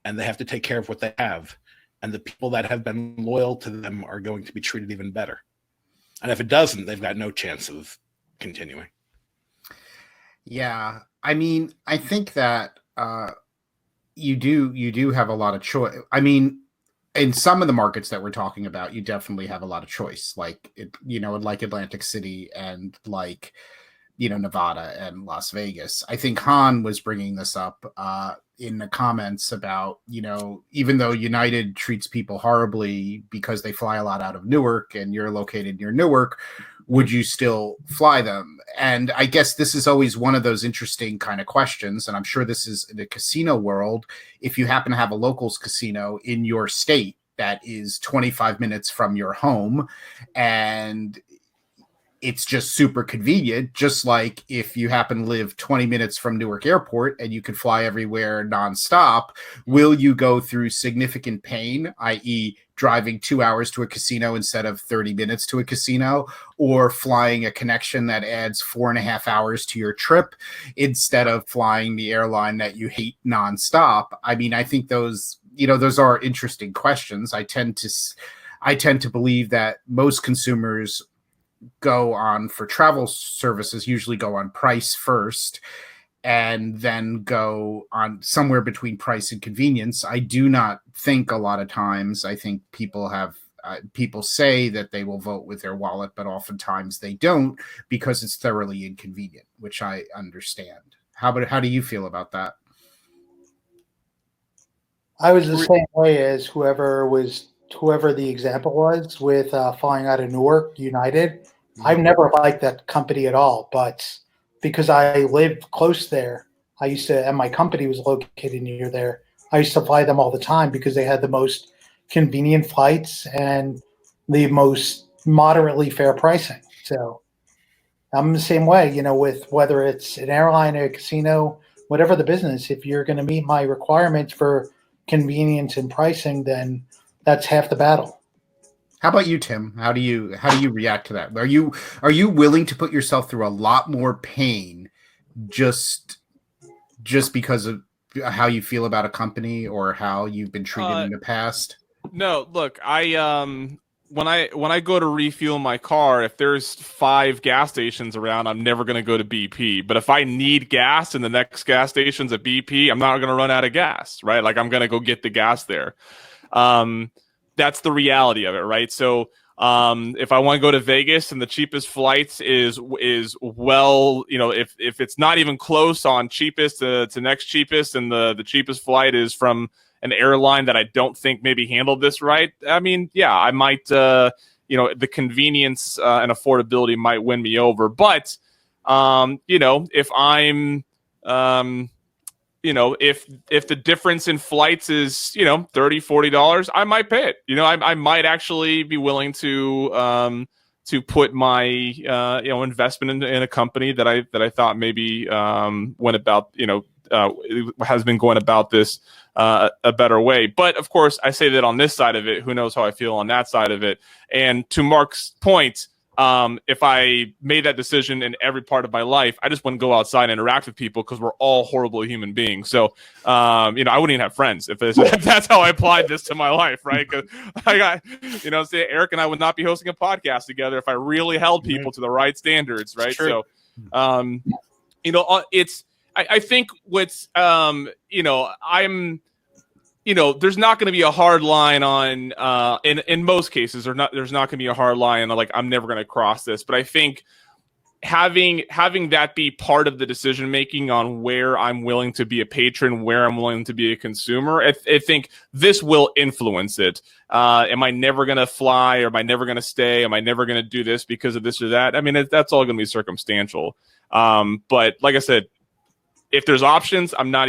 and they have to take care of what they have. And the people that have been loyal to them are going to be treated even better. And if it doesn't, they've got no chance of continuing. Yeah. I mean, I think that you do have a lot of choice. I mean, in some of the markets that we're talking about, you definitely have a lot of choice, like like Atlantic City and like Nevada and Las Vegas. I think Han was bringing this up in the comments about even though United treats people horribly because they fly a lot out of Newark and you're located near Newark, would you still fly them? And I guess this is always one of those interesting kind of questions. And I'm sure this is in the casino world. If you happen to have a locals casino in your state that is 25 minutes from your home and it's just super convenient, just like if you happen to live 20 minutes from Newark Airport and you could fly everywhere nonstop, will you go through significant pain, i.e. driving 2 hours to a casino instead of 30 minutes to a casino, or flying a connection that adds 4.5 hours to your trip instead of flying the airline that you hate nonstop? I mean, I think those are interesting questions. I tend to believe that most consumers go on for travel services usually go on price first and then go on somewhere between price and convenience. I do not think a lot of times, I think people say that they will vote with their wallet, but oftentimes they don't because it's thoroughly inconvenient, which I understand. How do you feel about that? I was the same way as whoever the example was with flying out of Newark United. I've never liked that company at all, but because I lived close there, and my company was located near there, I used to fly them all the time because they had the most convenient flights and the most moderately fair pricing. So I'm the same way, with whether it's an airline or a casino, whatever the business, if you're going to meet my requirements for convenience and pricing, then that's half the battle. How about you, Tim? How do you react to that? Are you willing to put yourself through a lot more pain just because of how you feel about a company or how you've been treated in the past? No, look, when I go to refuel my car, if there's 5 gas stations around, I'm never going to go to BP. But if I need gas and the next gas station's at BP, I'm not going to run out of gas, right? Like I'm going to go get the gas there. That's the reality of it, right? So if I want to go to Vegas and the cheapest flights is well, if it's not even close on cheapest to next cheapest, and the cheapest flight is from an airline that I don't think maybe handled this right, I mean, yeah, I might, the convenience and affordability might win me over. But, if I'm, if the difference in flights is, $30-$40, I might pay it. I might actually be willing to put my, investment in a company that I thought maybe went about, has been going about this a better way. But of course, I say that on this side of it, who knows how I feel on that side of it. And to Mark's point, if I made that decision in every part of my life, I just wouldn't go outside and interact with people because we're all horrible human beings. So, I wouldn't even have friends if that's how I applied this to my life, right? Because I got, say Eric and I would not be hosting a podcast together if I really held people to the right standards, right? So, it's, I think what's, there's not going to be a hard line on, in most cases, there's not going to be a hard line on like, I'm never going to cross this. But I think having that be part of the decision-making on where I'm willing to be a patron, where I'm willing to be a consumer, I think this will influence it. Am I never going to fly, or am I never going to stay? Am I never going to do this because of this or that? I mean, that's all going to be circumstantial. But like I said, if there's options, I'm not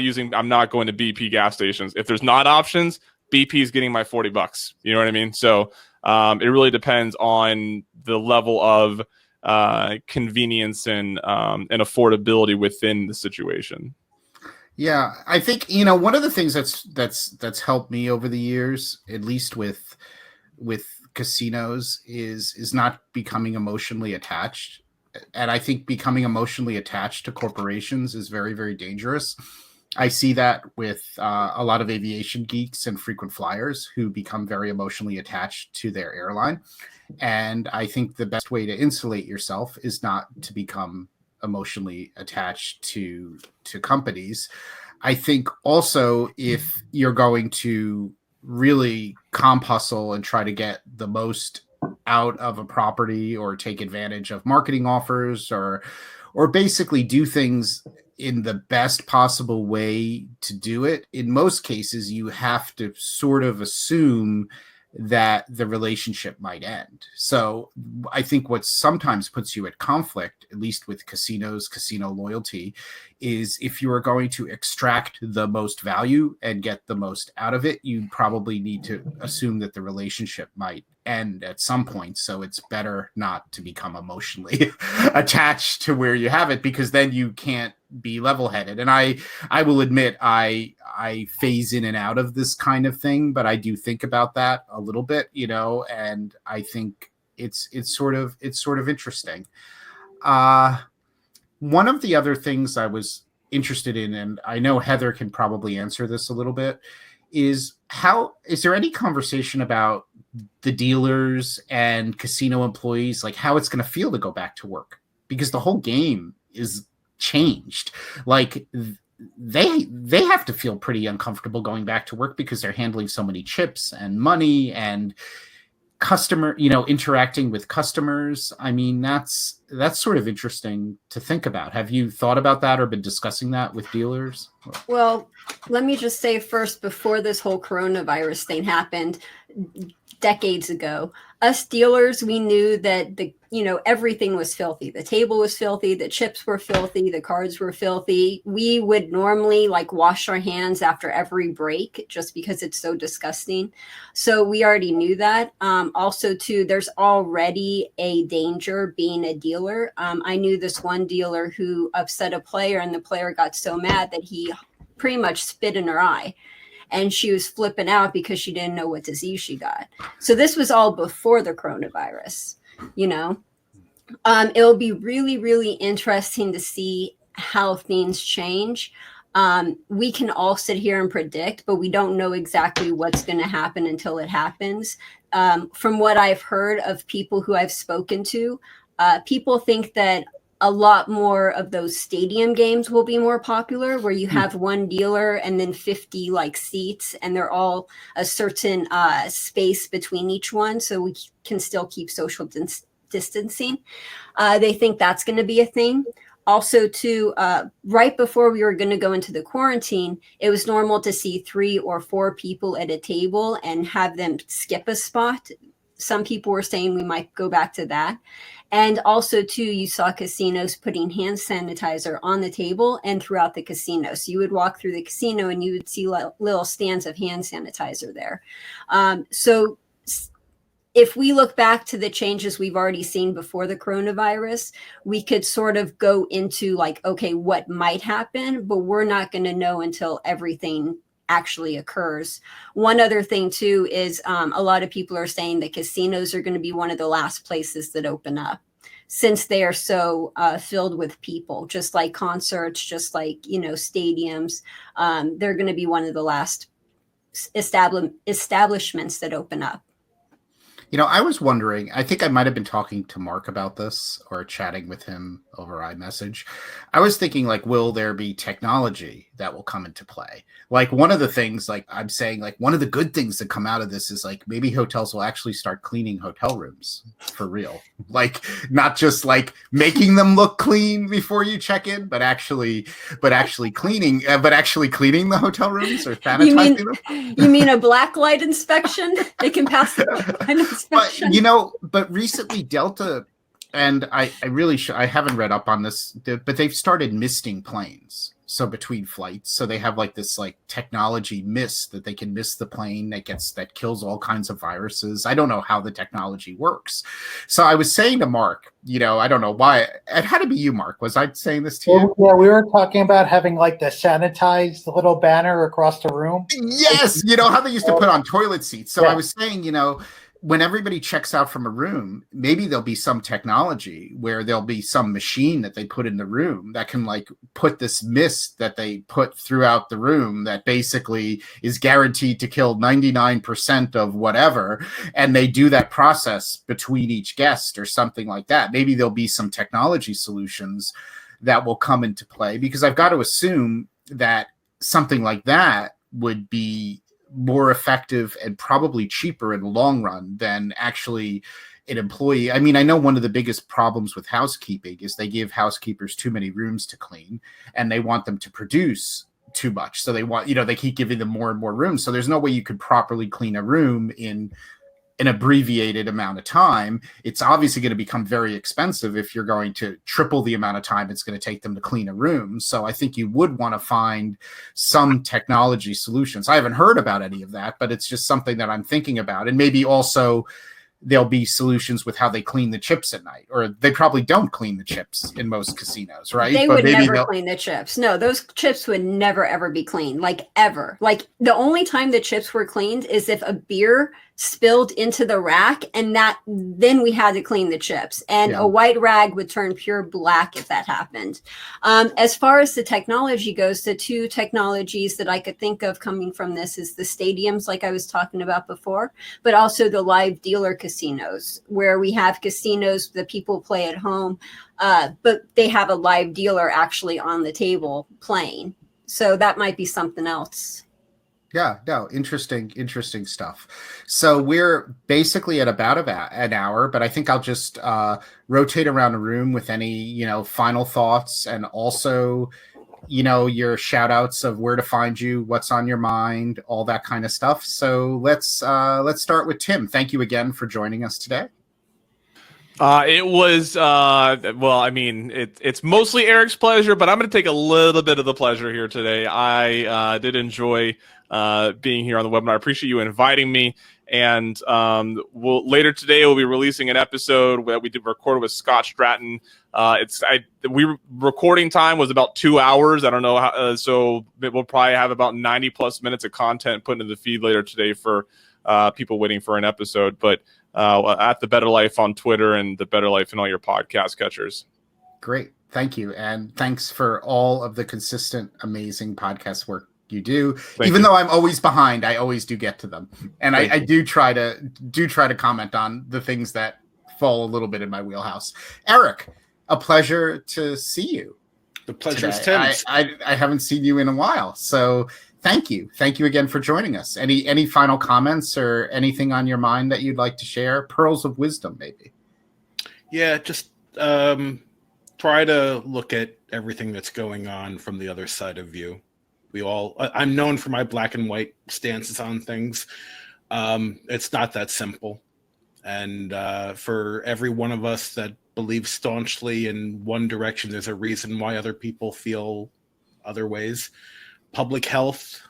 going to BP gas stations. If there's not options, BP is getting my $40. You know what I mean? So it really depends on the level of convenience and affordability within the situation. Yeah, I think one of the things that's helped me over the years, at least with casinos, is not becoming emotionally attached. And I think becoming emotionally attached to corporations is very, very dangerous. I see that with a lot of aviation geeks and frequent flyers who become very emotionally attached to their airline. And I think the best way to insulate yourself is not to become emotionally attached to companies. I think also if you're going to really comp hustle and try to get the most out of a property or take advantage of marketing offers or basically do things in the best possible way to do it, in most cases, you have to sort of assume that the relationship might end. So I think what sometimes puts you at conflict, at least with casinos, casino loyalty, is if you are going to extract the most value and get the most out of it, you probably need to assume that the relationship might end at some point. So it's better not to become emotionally attached to where you have it, because then you can't be level-headed. And I will admit I phase in and out of this kind of thing, but I do think about that a little bit, and I think it's sort of interesting. One of the other things I was interested in, and I know Heather can probably answer this a little bit, is there any conversation about the dealers and casino employees, like how it's going to feel to go back to work? Because the whole game is changed. Like they have to feel pretty uncomfortable going back to work because they're handling so many chips and money and customer, interacting with customers. I mean, that's sort of interesting to think about. Have you thought about that or been discussing that with dealers? Well, let me just say first, before this whole coronavirus thing happened decades ago, us dealers, we knew that everything was filthy. The table was filthy, the chips were filthy, the cards were filthy. We would normally wash our hands after every break just because it's so disgusting. So we already knew that. Also too, there's already a danger being a dealer. I knew this one dealer who upset a player, and the player got so mad that he pretty much spit in her eye. And she was flipping out because she didn't know what disease she got. So this was all before the coronavirus, It'll be really, really interesting to see how things change. We can all sit here and predict, but we don't know exactly what's going to happen until it happens. From what I've heard of people who I've spoken to, people think that a lot more of those stadium games will be more popular, where you have one dealer and then 50 seats, and they're all a certain space between each one, so we can still keep social distancing. They think that's going to be a thing. Also, too, right before we were going to go into the quarantine, it was normal to see 3 or 4 people at a table and have them skip a spot. Some people were saying we might go back to that. And also, too, you saw casinos putting hand sanitizer on the table and throughout the casino. So you would walk through the casino and you would see little stands of hand sanitizer there. So if we look back to the changes we've already seen before the coronavirus, we could sort of go into okay, what might happen, but we're not going to know until everything actually occurs. One other thing too is a lot of people are saying that casinos are going to be one of the last places that open up, since they are so filled with people, just like concerts, just like stadiums. They're going to be one of the last establishments that open up. I was wondering, I think I might have been talking to Mark about this or chatting with him over iMessage. I was thinking, will there be technology that will come into play? One of the things, I'm saying, one of the good things that come out of this is maybe hotels will actually start cleaning hotel rooms for real. Not just making them look clean before you check in, but actually cleaning the hotel rooms or sanitizing them. You mean a black light inspection? They can pass the black light inspection. But recently Delta, and I haven't read up on this, but they've started misting planes. So between flights, so they have this technology mist that they can mist the plane that kills all kinds of viruses. I don't know how the technology works. So I was saying to Mark, I don't know why it had to be you, Mark. Was I saying this to you? Yeah, we were talking about having the sanitized little banner across the room. Yes, how they used to put on toilet seats. So yeah. I was saying, when everybody checks out from a room, maybe there'll be some technology where there'll be some machine that they put in the room that can put this mist that they put throughout the room that basically is guaranteed to kill 99% of whatever. And they do that process between each guest or something like that. Maybe there'll be some technology solutions that will come into play, because I've got to assume that something like that would be more effective and probably cheaper in the long run than actually an employee. I mean, I know one of the biggest problems with housekeeping is they give housekeepers too many rooms to clean, and they want them to produce too much. So they want, they keep giving them more and more rooms. So there's no way you could properly clean a room in an abbreviated amount of time. It's obviously going to become very expensive if you're going to triple the amount of time it's going to take them to clean a room. So I think you would want to find some technology solutions. I haven't heard about any of that, but it's just something that I'm thinking about. And maybe also there'll be solutions with how they clean the chips at night, or they probably don't clean the chips in most casinos, right? They would never clean the chips. No, those chips would never, ever be cleaned, like ever. Like the only time the chips were cleaned is if a beer spilled into the rack, and then we had to clean the chips, and a white rag would turn pure black if that happened. As far as the technology goes, the two technologies that I could think of coming from this is the stadiums, like I was talking about before, but also the live dealer casinos, where we have casinos that people play at home, but they have a live dealer actually on the table playing. So that might be something else. Yeah, no, interesting stuff. So we're basically at about an hour, but I think I'll just rotate around the room with any, final thoughts, and also, your shout outs of where to find you, what's on your mind, all that kind of stuff. So let's start with Tim. Thank you again for joining us today. It was, it's mostly Eric's pleasure, but I'm going to take a little bit of the pleasure here today. I did enjoy being here on the webinar. I appreciate you inviting me. And later today, we'll be releasing an episode that we did record with Scott Stratton. Recording time was about 2 hours. I don't know how, so we'll probably have about 90 plus minutes of content put into the feed later today for people waiting for an episode. But at The Better Life on Twitter and The Better Life in all your podcast catchers. Great. Thank you. And thanks for all of the consistent, amazing podcast work you do. Even though I'm always behind, I always do get to them. And I do try to comment on the things that fall a little bit in my wheelhouse. Eric, a pleasure to see you. The pleasure is Tim's. I haven't seen you in a while. So thank you again for joining us. Any final comments or anything on your mind that you'd like to share? Pearls of wisdom, maybe. Yeah, just try to look at everything that's going on from the other side of view. I'm known for my black and white stances on things. It's not that simple. And for every one of us that believes staunchly in one direction, there's a reason why other people feel other ways. Public health,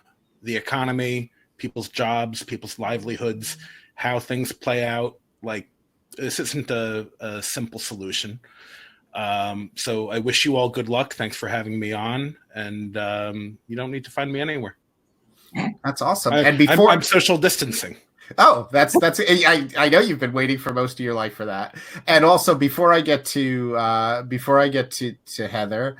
the economy, people's jobs, people's livelihoods, how things play out. Like, this isn't a simple solution. So I wish you all good luck. Thanks for having me on. And you don't need to find me anywhere. That's awesome. I'm social distancing. Oh, that's I know you've been waiting for most of your life for that. And also, before I get to Heather,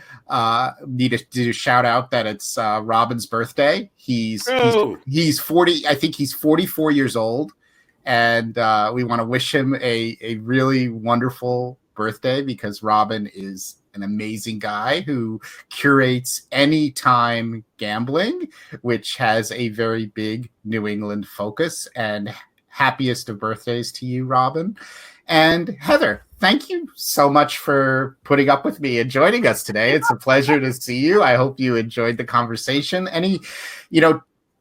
need to do a shout out that it's Robin's birthday. He's 40. I think he's 44 years old, and we want to wish him a really wonderful birthday, because Robin is an amazing guy who curates Anytime Gambling, which has a very big New England focus. And happiest of birthdays to you, Robin. And Heather, thank you so much for putting up with me and joining us today. It's a pleasure to see you. I hope you enjoyed the conversation. Any,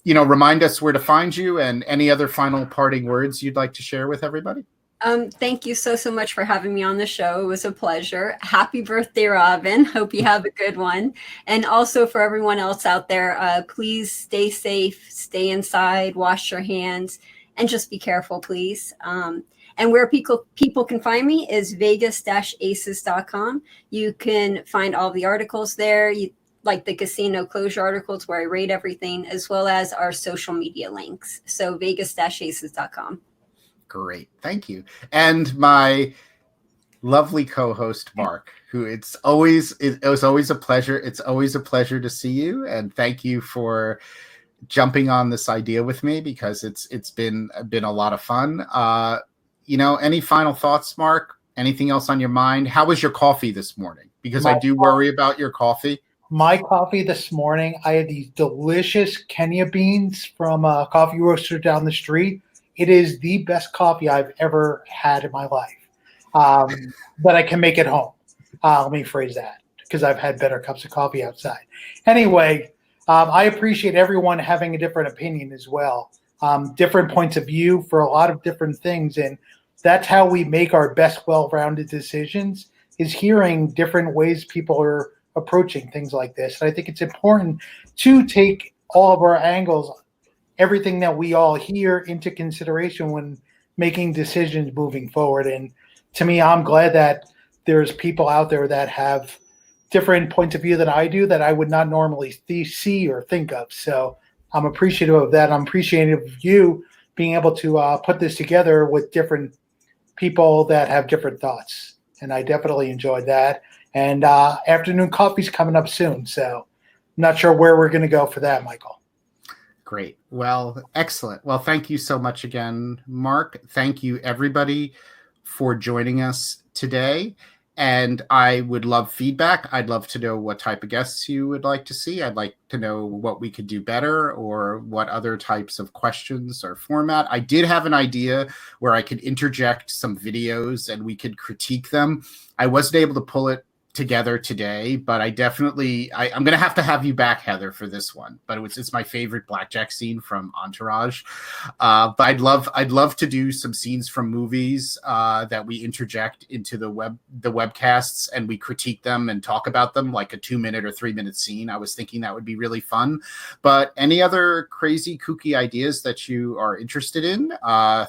remind us where to find you, and any other final parting words you'd like to share with everybody? Thank you so much for having me on the show. It was a pleasure. Happy birthday, Robin. Hope you have a good one. And also for everyone else out there, please stay safe, stay inside, wash your hands, and just be careful, please. And where people can find me is vegas-aces.com. You can find all the articles there, like the casino closure articles where I rate everything, as well as our social media links. So vegas-aces.com. Great. Thank you. And my lovely co-host, Marc, who it was always a pleasure. It's always a pleasure to see you. And thank you for jumping on this idea with me, because it's been a lot of fun. Any final thoughts, Marc? Anything else on your mind? How was your coffee this morning? Because I do worry about your coffee. My coffee this morning, I had these delicious Kenya beans from a coffee roaster down the street. It is the best coffee I've ever had in my life, that I can make at home. Let me phrase that, because I've had better cups of coffee outside. Anyway, I appreciate everyone having a different opinion as well. Different points of view for a lot of different things. And that's how we make our best well-rounded decisions, is hearing different ways people are approaching things like this. And I think it's important to take all of our angles, everything that we all hear, into consideration when making decisions moving forward. And to me, I'm glad that there's people out there that have different points of view than I do, that I would not normally see or think of. So I'm appreciative of that. I'm appreciative of you being able to put this together with different people that have different thoughts. And I definitely enjoyed that. And afternoon coffee's coming up soon, so I'm not sure where we're going to go for that, Michael. Great. Well, excellent. Well, thank you so much again, Mark. Thank you, everybody, for joining us today. And I would love feedback. I'd love to know what type of guests you would like to see. I'd like to know what we could do better, or what other types of questions or format. I did have an idea where I could interject some videos and we could critique them. I wasn't able to pull it together today, but I'm going to have you back, Heather, for this one. But it's my favorite blackjack scene from Entourage. But I'd love to do some scenes from movies that we interject into the webcasts, and we critique them and talk about them, like a 2-minute or 3-minute scene. I was thinking that would be really fun. But any other crazy, kooky ideas that you are interested in,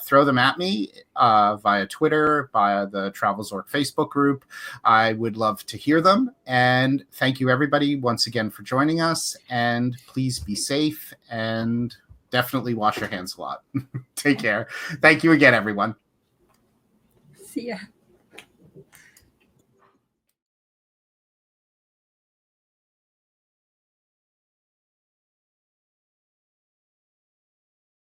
throw them at me via Twitter, via the TravelZork Facebook group. I would love to hear them. And thank you, everybody, once again for joining us. And please be safe, and definitely wash your hands a lot. Take care. Thank you again, everyone. See ya.